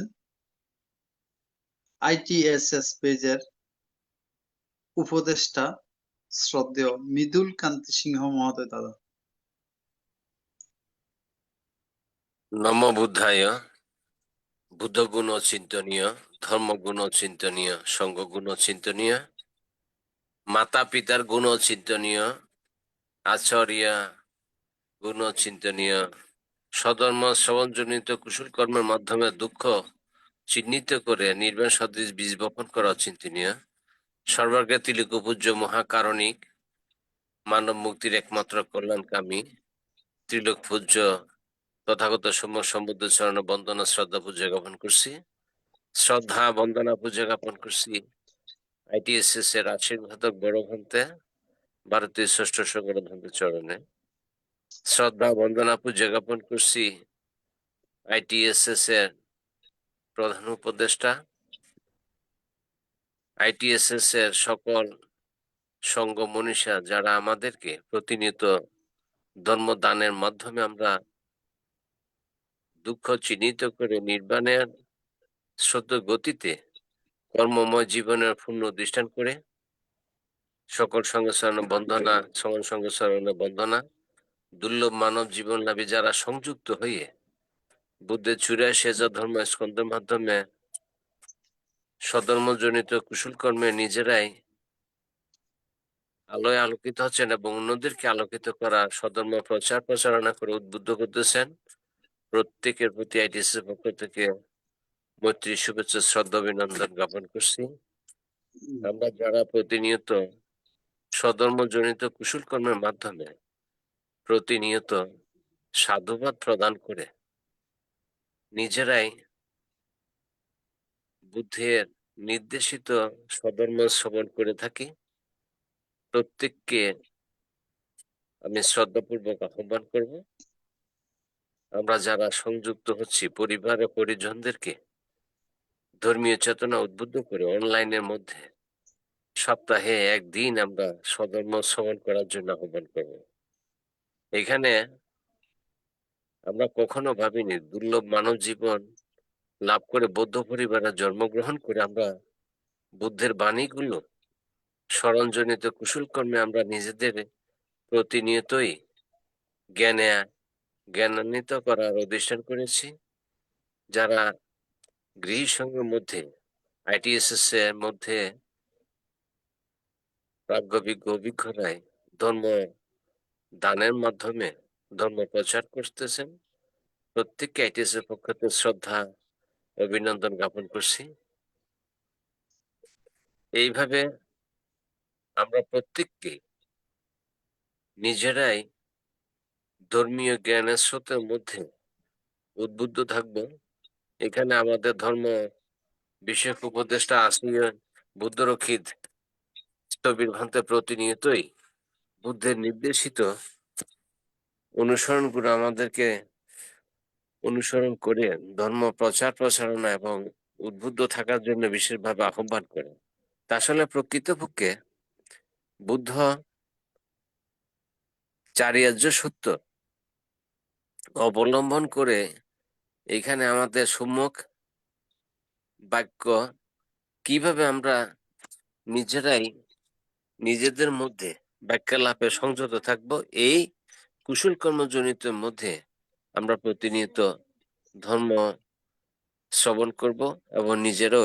ITSS পেজের উপদেষ্টা শ্রদ্ধেয় মৃদুল কান্তি সিংহ মহোদয়। দাদা নম বুদ্ধায়, বুদ্ধ গুণ চিন্তনীয়, ধর্ম গুণ চিন্তনীয়, সঙ্গ গুণ চিন্তনীয়, মাতা পিতার গুণ চিন্তনীয়, আচার্য গুণ চিন্তনীয়, স্বধর্ম শ্রবণজনিত কুশল কর্মের মাধ্যমে দুঃখ চিহ্নিত করে নির্বাণ সদৃশ বীজ বপন করা চিন্তনীয়, সর্বাগ্রে তিলক পূজ্য মহাকারণিক মানব মুক্তির একমাত্র কল্যাণকামী ত্রিলোক পূজ্য তথাগত সম্যক সম্বুদ্ধ চরণ বন্দনা শ্রদ্ধা পূজা জ্ঞাপন করছি। শ্রদ্ধা বন্দনা পূজা জ্ঞাপন করছি ITSS এর আশীর্বাদক বড় ভন্তে ভারতীয় ষষ্ঠ সংগঠনের চরণে। শ্রদ্ধা বন্দনা পূজা জ্ঞাপন করছি ITSS এর প্রধান উপদেষ্টা, ITSS এর সকল সঙ্গ মনীষা যারা আমাদেরকে প্রতিনিয়ত ধর্ম দানের মাধ্যমে আমরা দুঃখ চিহ্নিত করে নির্বাণের স্রোত গতিতে কর্মময় জীবনের পূর্ণ দৃষ্টান করে সকল সংগঠন বন্দনা, সমান সংগঠন বন্দনা, দুর্লভ মানব জীবন লাভে যারা সংযুক্ত হয়ে বুদ্ধের 84,000 ধর্ম স্কন্ধের মাধ্যমে স্বধর্মজনিত কুশল কর্মে নিজেরাই আলোয় আলোকিত হচ্ছেন এবং অন্যদেরকে আলোকিত করা স্বধর্ম প্রচার প্রচারণা করে উদ্বুদ্ধ করতেছেন, প্রত্যেকের প্রতি ITSS পক্ষ থেকে মৈত্রী শুভেচ্ছা শ্রদ্ধা অভিনন্দন জ্ঞাপন করছি। আমরা যারা প্রতিনিয়ত স্বধর্মজনিত কুশল কর্মের মাধ্যমে প্রতিনিয়ত সাধুবাদ প্রদান করে নিজেরাই বুদ্ধের নির্দেশিত স্বধর্ম শ্রবণ করে থাকি, প্রত্যেককে আমি শ্রদ্ধাপূর্বক আহ্বান করব। আমরা যারা সংযুক্ত হচ্ছি পরিবার ও পরিজনদেরকে ধর্মীয় চেতনা উদ্বুদ্ধ করে অনলাইনের মধ্যে সপ্তাহে একদিন আমরা স্বধর্ম শ্রবণ করার জন্য আহ্বান করব। এখানে আমরা কখনো ভাবিনি দুর্লভ মানব জীবন লাভ করে বৌদ্ধ পরিবারে জন্মগ্রহণ করে আমরা বুদ্ধের বাণীগুলো স্মরণজনিত কুশল কর্মে আমরা নিজেদের প্রতিনিয়তই জ্ঞানান্বিত করার অধিষ্ঠান করেছি। যারা গৃহী সংঘের মধ্যে ITSS এর মধ্যে প্রাজ্ঞবিজ্ঞ অভিজ্ঞরায় ধর্ম দানের মাধ্যমে ধর্ম প্রচার করতেছেন, প্রত্যেককে ITSS এর পক্ষ থেকে শ্রদ্ধা অভিনন্দন জ্ঞাপন করছি। এইভাবে আমরা প্রত্যেককে নিজেরাই ধর্মীয় জ্ঞানের স্রোতের মধ্যে উদ্বুদ্ধ থাকব। এখানে আমাদের ধর্ম বিষয়ক উপদেষ্টা আসনীয় বুদ্ধরক্ষিত স্থবির ভান্তে প্রতিনিয়তই বুদ্ধের নির্দেশিত অনুসরণগুলো আমাদেরকে অনুসরণ করে ধর্ম প্রচার প্রসারণা এবং উদ্বুদ্ধ থাকার জন্য বিশেষভাবে আহ্বান করে। তা আসলে প্রকৃতপক্ষে বুদ্ধ চারিয়ার্য সত্য অবলম্বন করে এখানে আমাদের সম্মুখ বাক্য কিভাবে আমরা নিজেরাই নিজেদের মধ্যে ব্যাখ্যা লাভে সংযত থাকব, এই কুশল কর্মজনিত মধ্যে আমরা প্রতিনিয়ত ধর্ম শ্রবণ করব এবং নিজেরও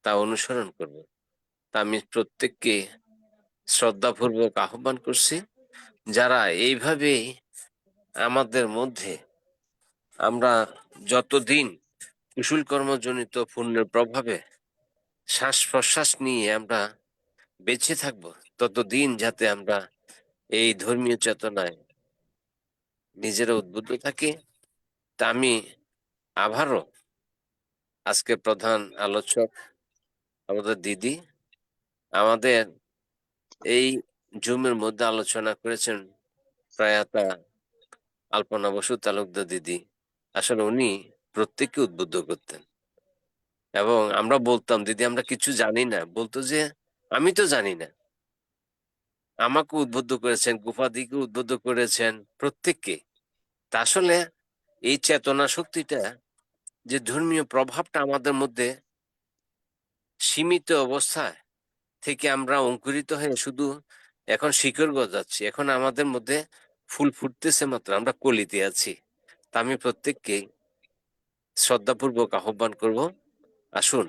তা অনুসরণ করব। তা আমি প্রত্যেককে শ্রদ্ধাপূর্বক আহ্বান করছি, যারা এইভাবে আমাদের মধ্যে আমরা যতদিন কুশল কর্মজনিত পুণ্যের প্রভাবে শ্বাস প্রশ্বাস নিয়ে আমরা বেঁচে থাকব, ততদিন যাতে আমরা এই ধর্মীয় চেতনায় নিজেরা উদ্বুদ্ধ থাকি। তা আমি আবারও আজকে প্রধান আলোচক আমাদের দিদি আমাদের এই জুমের মধ্যে আলোচনা করেছেন প্রয়াতা আলপনা বসু তালুকদার দিদি। আসলে উনি প্রত্যেককে উদ্বুদ্ধ করতেন এবং আমরা বলতাম, দিদি আমরা কিছু জানি না, বলতো যে আমি তো জানি না। আমাকে উদ্বুদ্ধ করেছেন, গোপাদিকে উদ্বুদ্ধ করেছেন, প্রত্যেককে। তা আসলে এই চেতনা শক্তিটা, যে ধর্মীয় প্রভাবটা আমাদের মধ্যে সীমিত অবস্থায় থেকে আমরা অঙ্কুরিত হয়ে শুধু এখন শিকড় গজাচ্ছি, এখন আমাদের মধ্যে ফুল ফুটতেছে মাত্র, আমরা কলিতে আছি। তা আমি প্রত্যেককে শ্রদ্ধাপূর্বক আহ্বান করব, আসুন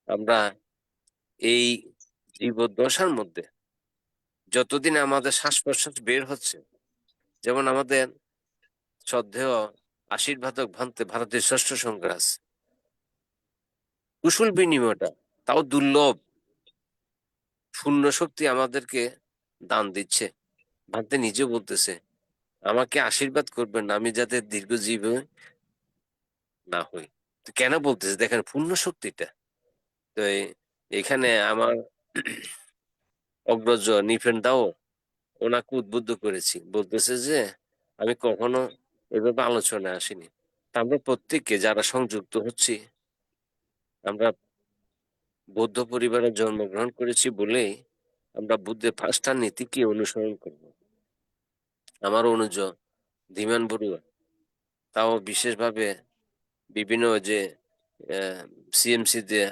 আমরা এই জীবদ্দশার মধ্যে যতদিন আমাদের শ্বাস প্রশ্বাস বের হচ্ছে, যেমন আমাদের শ্রদ্ধেয় আশীর্বাদক ভান্তে ভারতের ষষ্ঠ সংগ্রাস, কুশল বিনিময়টা তাও দুর্লভ শূন্য শক্তি আমাদেরকে দান দিচ্ছে। ভান্তে নিজে বলতেছে, আমাকে আশীর্বাদ করবেন না, আমি যাতে দীর্ঘজীবী না হই। তো কেন বলতেছে দেখেন পূর্ণ শক্তিটা। তো এখানে আমার অগ্রজ নিফেন দাও ওনাকে উদ্বুদ্ধ করেছি, বলতেছে যে আমি কখনো এভাবে আলোচনায় আসিনি। তা আমরা প্রত্যেককে যারা সংযুক্ত হচ্ছি, আমরা বৌদ্ধ পরিবারে জন্মগ্রহণ করেছি বলেই আমরা বুদ্ধের 5টা নীতিকে অনুসরণ করব। আমার অনুজ ধীমান বড়ুয়া তাও বিশেষভাবে বিভিন্ন যে সিএমসি তে,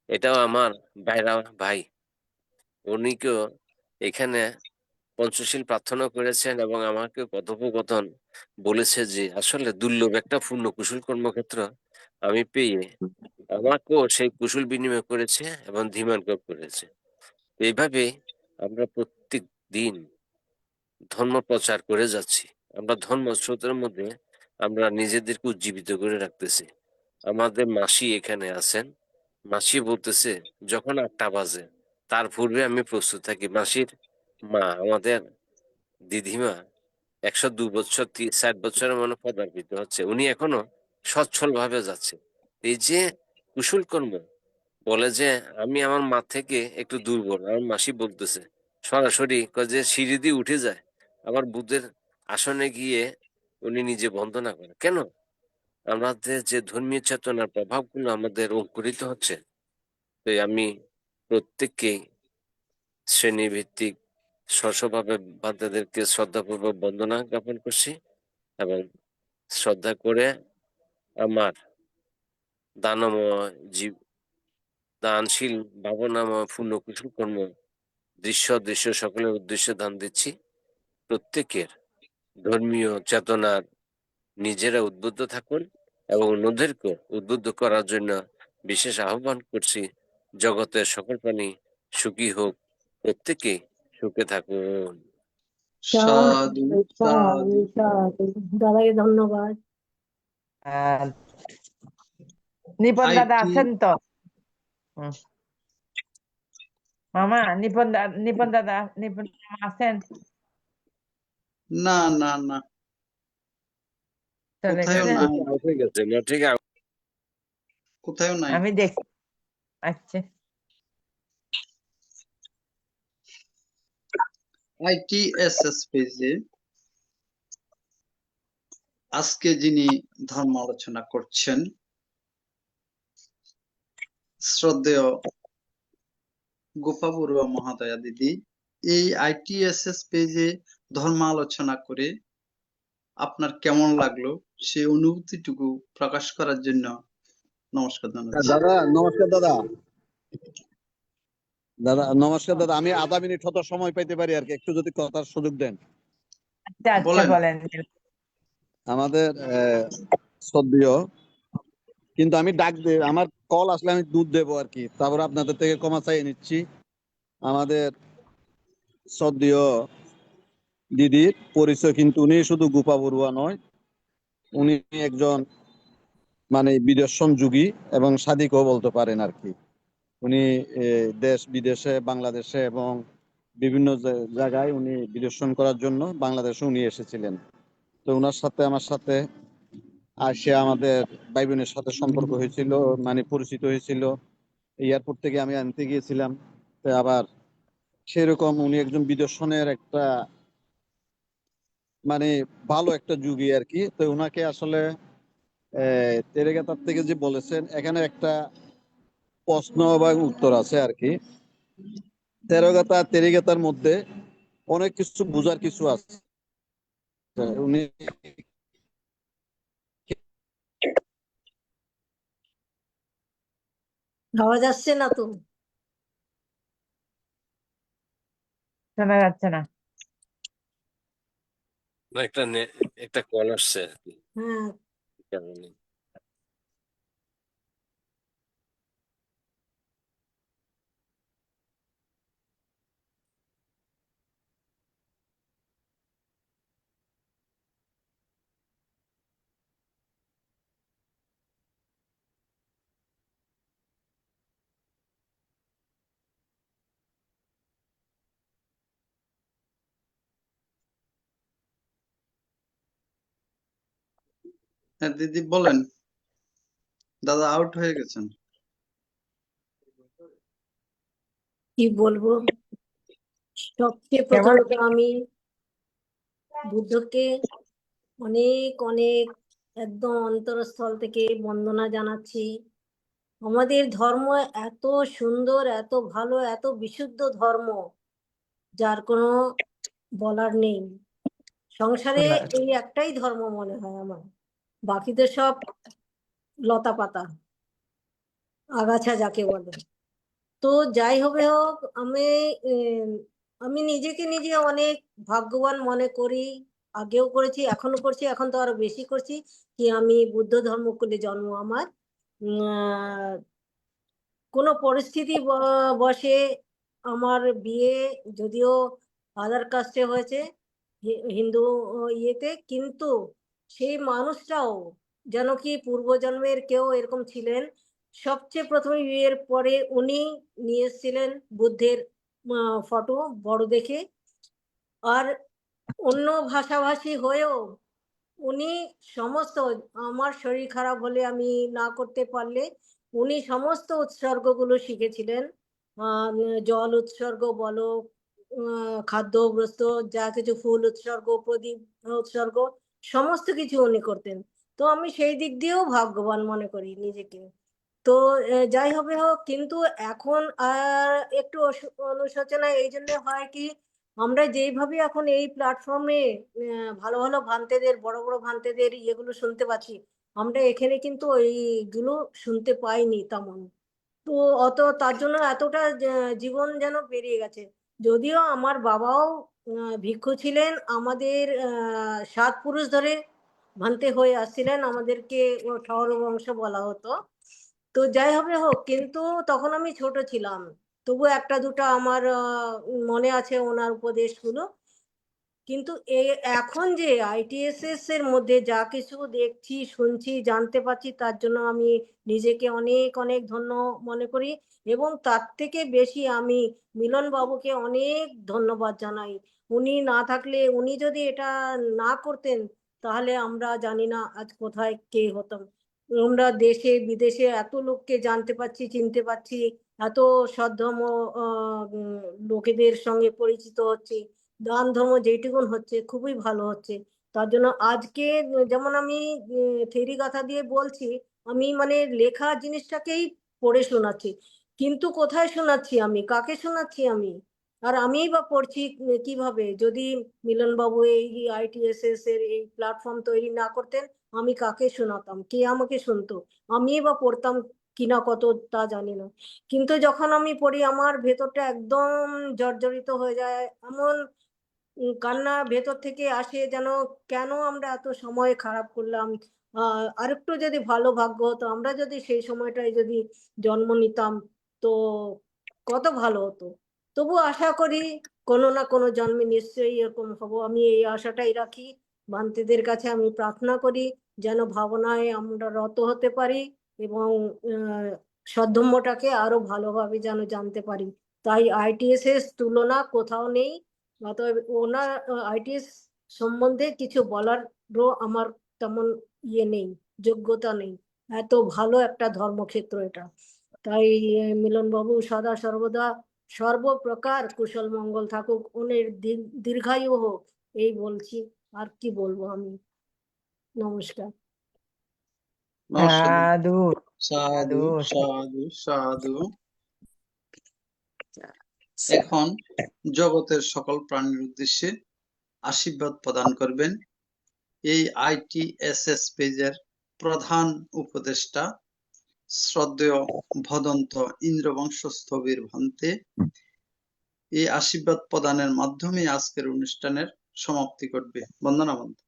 এটাও আমার ভাইরা ভাই, উনিকেও এখানে পঞ্চশীল প্রার্থনা করেছেন এবং আমাকে কথোপকথন বলেছে যে আসলে দুর্লভ একটা পূর্ণ কুশল কর্মক্ষেত্র আমি পেয়ে আমাকেও সেই কুশল বিনিময় করেছে এবং ধীমানকেও করেছে। এইভাবে আমরা প্রত্যেক দিন ধর্ম প্রচার করে যাচ্ছি। আমরা ধর্ম স্রোতের মধ্যে আমরা নিজেদেরকে উজ্জীবিত করে রাখতেছি। আমাদের মাসি এখানে আছেন, মাসি বলতেছে যখন 8টা বাজে তার পূর্বে আমি প্রস্তুত থাকি। মাসির মা আমাদের দিদিমা 102 বছর 60 বছরের মনে পদার্পিত হচ্ছে, উনি এখনো সচ্ছল ভাবে যাচ্ছে। এই যে কুশল কর্ম, বলে যে আমি আমার মা থেকে একটু দুর্বল, আমার মাসি বলতেছে সরাসরি যে সিঁড়ি দিয়ে উঠে যায়, আবার বুদ্ধের আসনে গিয়ে উনি নিজে বন্দনা করেন। কেন? আমাদের যে ধর্মীয় চেতনার প্রভাবগুলো আমাদের অঙ্কুরিত হচ্ছে। তো আমি প্রত্যেককে শ্রেণীভিত্তিক স্বস্বভাবে বান্ধাদেরকে শ্রদ্ধাপূর্বক বন্দনা জ্ঞাপন করছি এবং শ্রদ্ধা করে আমার দানময় জীব দানশীল ভাবনাময় পূর্ণ কুশল কর্ম দৃশ্য সকলের উদ্দেশ্যে দান দিচ্ছি। প্রত্যেকের ধর্মীয় চেতনার নিজেরা উদ্বুদ্ধ থাকুন এবং অন্যদেরকে উদ্বুদ্ধ করার জন্য বিশেষ আহ্বান করছি। জগতের সকল প্রাণী সুখী হোক, প্রত্যেকে সুখে থাকুন। সাধু সাধু সাধু। সাধু। দাদাকে ধন্যবাদ। আর নিপন দাদা আইটি আছেন তো? মামা নিপন দাদা আছেন? না না না, চলে কোথায় গেছে? নাই, ঠিক আছে, ঠিক আছে। কোথায় নাই। আমি দেখছি। আচ্ছা, আইটিএসএস পেজে আজকে যিনি ধর্ম আলোচনা করছেন শ্রদ্ধেয় গোপা বড়ুয়া মহাদয়া দিদি, এই আইটিএসএস পেজে ধর্ম আলোচনা করে আপনার কেমন লাগলো সেই অনুভূতিটুকু প্রকাশ করার জন্য নমস্কার জানাচ্ছি। দাদা নমস্কার। দাদা নমস্কার। দাদা আমি আধা মিনিট হয়তো সময় পাইতে পারি আর কি, একটু যদি কথার সুযোগ দেন। আচ্ছা বলেন। বলেন। আমাদের শ্রদ্ধেয়, কিন্তু আমি ডাক দিই, আমার কল আসলে আমি দুধ দেবো আর কি, তারপর আপনাদের থেকে ক্ষমা চাইয়ে নিচ্ছি। আমাদের শ্রদ্ধেয় দিদির পরিচয় কিন্তু উনি শুধু গোপা বড়ুয়া নয়, উনি একজন মানে বিদর্শন যুগী এবং সাদিকও বলতে পারেন আর কি। উনি দেশ বিদেশে, বাংলাদেশে এবং বিভিন্ন জায়গায় উনি বিদর্শন করার জন্য বাংলাদেশে উনি এসেছিলেন। তো ওনার সাথে আমার সাথে আসে আমাদের ভাই বোনের সাথে সম্পর্ক হয়েছিল, মানে পরিচিত হয়েছিল। এয়ারপোর্ট থেকে আমি আনতে গিয়েছিলাম। তো আবার সেরকম উনি একজন বিদর্শনের একটা মানে ভালো একটা যুগী আর কি। তো ওনাকে আসলে তেরেগাতার থেকে যে বলেছেন, এখানে একটা প্রশ্ন বা উত্তর আছে আর কি। তেরোগাতা তেরিগাতার মধ্যে অনেক কিছু বোঝার কিছু আছে। উনি আওয়াজ আসছে না তো? শোনা যাচ্ছে না। না, একটা কল আসছে আর কি, হ্যাঁ, এই কারণে। হ্যাঁ দিদি বলেন, দাদা আউট হয়ে গেছেন। কি বলবো, সবচেয়ে কেমন প্রথমত আমি বুদ্ধকে অনেক অনেক একদম অন্তরস্থল থেকে বন্দনা জানাচ্ছি। আমাদের ধর্ম এত সুন্দর, এত ভালো, এত বিশুদ্ধ ধর্ম, যার কোনো বলার নেই। সংসারে এই একটাই ধর্ম মনে হয় আমার, বাকিদের সব লতা পাতা, আগাছা যাকে বলে। তো যাই হবে হোক, উম, আমি নিজেকে নিজে অনেক ভাগ্যবান মনে করি। আগেও করেছি, এখনো করছি, এখন তো আরো বেশি করছি কি আমি বুদ্ধ ধর্মকুলে জন্ম আমার। কোনো পরিস্থিতি বশে আমার বিয়ে যদিও আদার কাস্টে হয়েছে, হিন্দু ইয়েতে, কিন্তু সেই মানুষটাও যেন কি পূর্বজন্মের কেউ এরকম ছিলেন। সবচেয়ে প্রথমে বিয়ের পরে উনি নিয়ে এসেছিলেন বুদ্ধের ফটো বড় দেখে। আর অন্য ভাষাভাষী হয়েও উনি সমস্ত, আমার শরীর খারাপ হলে আমি না করতে পারলে উনি সমস্ত উৎসর্গগুলো শিখেছিলেন। জল উৎসর্গ বলো, খাদ্য বস্ত্র, যা কিছু ফুল উৎসর্গ, প্রদীপ উৎসর্গ, সমস্ত কিছু উনি করতেন। তো আমি সেই দিক দিয়েও ভাগ্যবান মনে করি নিজেকে। তো যাই হবে হোক, কিন্তু এখন একটু অনুশোচনা এই জন্য হয় কি, আমরা যেইভাবে এখন এই প্ল্যাটফর্মে ভালো ভালো ভান্তেদের, বড় বড় ভান্তেদের ইয়েগুলো শুনতে পাচ্ছি, আমরা এখানে কিন্তু এইগুলো শুনতে পাইনি তেমন। তো তার জন্য এতটা জীবন যেন বেরিয়ে গেছে। যদিও আমার বাবাও ভিক্ষু ছিলেন, আমাদের 7 পুরুষ ধরে ভান্তে হয়ে আসছিলেন, আমাদেরকে ঠর বংশ বলা হতো। তো যাই হবে হোক, কিন্তু তখন আমি ছোট ছিলাম, তবু একটা দুটো আমার মনে আছে ওনার উপদেশগুলো। কিন্তু এখন যে আইটিএসএস এর মধ্যে যা কিছু দেখছি, শুনছি, জানতে পারছি, তার জন্য আমি নিজেকে অনেক অনেক ধন্য মনে করি। এবং তার থেকে বেশি আমি মিলন বাবুকে অনেক ধন্যবাদ জানাই। উনি না থাকলে, উনি যদি এটা না করতেন, তাহলে আমরা জানি না আজ কোথায় কে হতাম। আমরা দেশে বিদেশে এত লোককে জানতে পারছি, চিনতে পারছি, এত সদ্ধর্ম লোকেদের সঙ্গে পরিচিত হচ্ছি, দান ধর্ম যেটুকুন হচ্ছে খুবই ভালো হচ্ছে। তার জন্য আজকে যেমন আমি থেরি গাথা দিয়ে বলছি, আমি মানে লেখা জিনিসটাকেই পড়ে শোনাচ্ছি, কিন্তু কোথায় শোনাচ্ছি আমি, কাকে শোনাচ্ছি আমি? আর আমিই বা পড়ছি কিভাবে? যদি মিলন বাবু এই আইটিএসএস এর এই প্ল্যাটফর্ম তৈরি না করতেন, আমি কাকে শোনাতাম, কে আমাকে শুনতো? আমিই বা পড়তাম কিনা কত তা জানি না। কিন্তু যখন আমি পড়ি, আমার ভেতরটা একদম জর্জরিত হয়ে যায়। এমন কান্না ভেতর থেকে আসে, যেন কেন আমরা এত সময় খারাপ করলাম, আরেকটু যদি ভালো ভাগ্য হতো, আমরা যদি সেই সময়টায় যদি জন্ম নিতাম তো কত ভালো হতো। তবু আশা করি কোনো না কোনো জন্মে নিশ্চয়ই এরকম হব, আমি এই আশাটাই রাখি। বান্তিদের কাছে আমি প্রার্থনা করি যেন ভাবনায় আমরা রত হতে পারি এবং সদ্ধর্মটাকে আরো ভালোভাবে যেন জানতে পারি। তাই আইটিএস এর তুলনা কোথাও নেই। অতএব ওনার আইটিএস সম্বন্ধে কিছু বলারও আমার তেমন নেই, যোগ্যতা নেই। এত ভালো একটা ধর্মক্ষেত্র এটা। তাই মিলন বাবু সদা সর্বদা সর্বপ্রকার কুশল মঙ্গল থাকুক, ওনের দীর্ঘায়ু হোক, এই বলছি। আর কি বলবো আমি। নমস্কার। নমস্কার। সাধু সাধু সাধু সাধু। এখন জগতের সকল প্রাণীর উদ্দেশ্যে আশীর্বাদ প্রদান করবেন এই ITSS পেজের প্রধান উপদেষ্টা শ্রদ্ধেয় ভদন্ত ইন্দ্রবংশ স্থবির ভান্তে। এই আশীর্বাদ প্রদানের মাধ্যমে আজকের অনুষ্ঠানের সমাপ্তি ঘটবে। বন্দনা বন্ধু।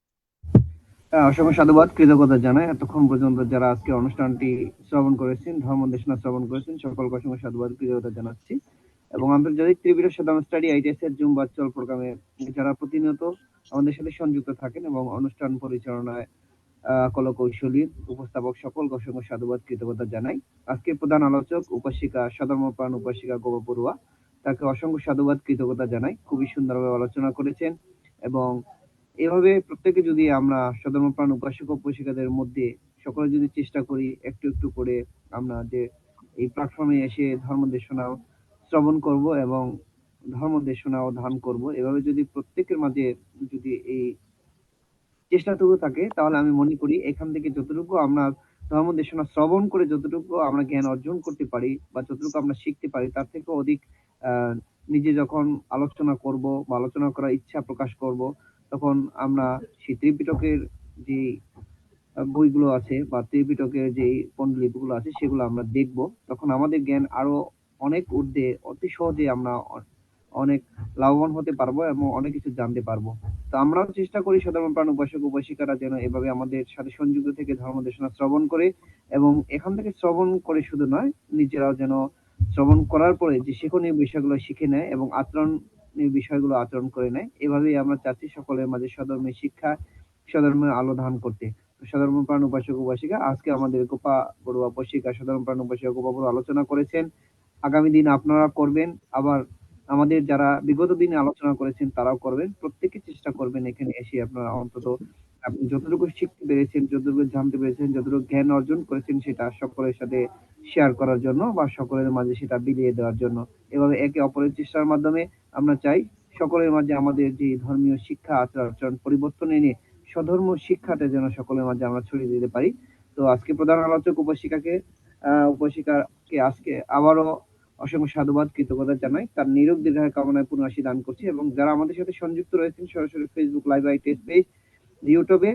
অসংখ্য সাধুবাদ, কৃতজ্ঞতা জানাই এতক্ষণ পর্যন্ত যারা আজকে অনুষ্ঠানটি শ্রবণ করেছেন, ধর্ম দেশনা শ্রবণ করেছেন, সকলকে অসংখ্য সাধুবাদ, কৃতজ্ঞতা জানাচ্ছি। এবং আন্তর্জাতিক ত্রিবির সাধারণ স্টাডি ITSS এর জুম ভার্চুয়াল প্রোগ্রামে যারা প্রতিনিয়ত আমাদের সাথে সংযুক্ত থাকেন এবং অনুষ্ঠান পরিচালনায় কলকৌশলী উপস্থাপক সকলকে অসংখ্য সাধুবাদ, কৃতজ্ঞতা জানাই। আজকে প্রধান আলোচক উপাসিকা সধর্মপ্রাণ উপাসিকা গোপা বড়ুয়া, তাকে অসংখ্য সাধুবাদ, কৃতজ্ঞতা জানাই। খুবই সুন্দরভাবে আলোচনা করেছেন এবং এভাবে প্রত্যেকে যদি আমরা সধর্মপ্রাণ উপাসক উপাসিকাদের মধ্যে সকলে যদি চেষ্টা করি একটু একটু করে আমরা যে এই প্ল্যাটফর্মে এসে ধর্ম দেশনা শ্রবণ করব এবং ধর্ম দেশনা ও ধান করব, এভাবে যদি প্রত্যেকের মাঝে যদি এই চেষ্টাটুকু থাকে, তাহলে আমি মনে করি এখান থেকে যতটুকু আমরা ধর্ম দেশনা শ্রবণ করে যতটুকু আমরা জ্ঞান অর্জন করতে পারি বা যতটুকু আমরা শিখতে পারি, তার থেকে অধিক নিজে যখন আলোচনা করব বা আলোচনা করার ইচ্ছা প্রকাশ করব, তখন আমরা সেই ত্রিপিটকের যে বইগুলো আছে বা ত্রিপিটকের যে পন্ডলিপিগুলো আছে সেগুলো আমরা দেখব, তখন আমাদের জ্ঞান আরো অনেক ঊর্ধ্বে অতি সহজে আমরা অনেক লাভবান হতে পারবো এবং অনেক কিছু জানতে পারবো। তো আমরাও চেষ্টা করি সাধারণ প্রাণ উপাসক উপাসিকারা যেন এভাবে আমাদের সাথে সংযুক্ত থেকে ধর্ম দেশনা শ্রবণ করে এবং এখান থেকে শ্রবণ করে শুধু নয়, নিজেরাও যেন শ্রবণ করার পরে যে শিক্ষণীয় বিষয়গুলো শিখে নেয় এবং আচরণীয় বিষয়গুলো আচরণ করে নেয়। এভাবেই আমরা চাচ্ছি সকলের মাঝে সধর্মের শিক্ষা, সধর্মের আলো ধারণ করতে। সাধারণ প্রাণ উপাসক উপাসিকা আজকে আমাদের গোপা বড়ুয়া উপাসিকা সাধারণ প্রাণ উপাসিকা গোপা বড়ুয়া আলোচনা করেছেন। আগামী দিন আপনারা করবেন, আবার আমাদের যারা বিগত দিনে আলোচনা করেছেন তারাও করবেন। প্রত্যেকে চেষ্টা করবেন এখানে এসে আপনারা অন্তত আপনি যতটুকু শিখতে পেরেছেন, যতটুকু জানতে পেরেছেন, যতটুকু জ্ঞান অর্জন করেছেন সেটা সকলের সাথে শেয়ার করার জন্য বা সকলের মাঝে সেটা বিলিয়ে দেওয়ার জন্য। এভাবে একে অপরের চেষ্টার মাধ্যমে আমরা চাই সকলের মাঝে আমাদের যে ধর্মীয় শিক্ষা আচরণ পরিবর্তন এনে স্বধর্ম শিক্ষাটা যেন সকলের মাঝে আমরা ছড়িয়ে দিতে পারি। তো আজকে প্রধান আলোচক উপাসিকাকে আজকে আবারও অসংখ্য সাধুবাদ, কৃতজ্ঞতা জানাই। তার নিরোগ দীর্ঘায়ু কামনায় পুনরাশি দান করছি এবং যারা আমাদের সাথে সংযুক্ত রয়েছেন সরাসরি ফেসবুক লাইভ ITS পেজ, ইউটিউবে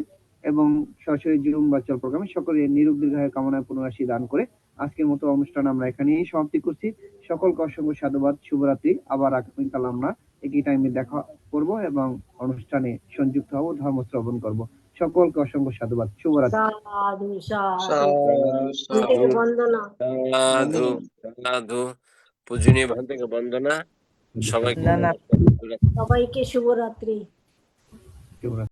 এবং সরাসরি জুম ভার্চুয়াল প্রোগ্রামে সকলের নিরোগ দীর্ঘায়ু কামনায় পুনরাশি দান করে আজকের মতো অনুষ্ঠান আমরা এখানেই সমাপ্তি করছি। সকলকে অসংখ্য সাধুবাদ, শুভরাত্রি। আবার আগামীকাল আমরা একই টাইমে দেখা করব এবং অনুষ্ঠানে সংযুক্ত হব, ধর্ম শ্রবণ করব। সকলকে অসংখ্য সাধুবাদ, শুভরাত্রি। সাধু সাধু সাধু সাধু বন্দনা। সাধু সাধু। পূজনীয় ভান্তিকে বন্দনা। সবাইকে না সবাইকে শুভরাত্রি। শুভরাত্রি।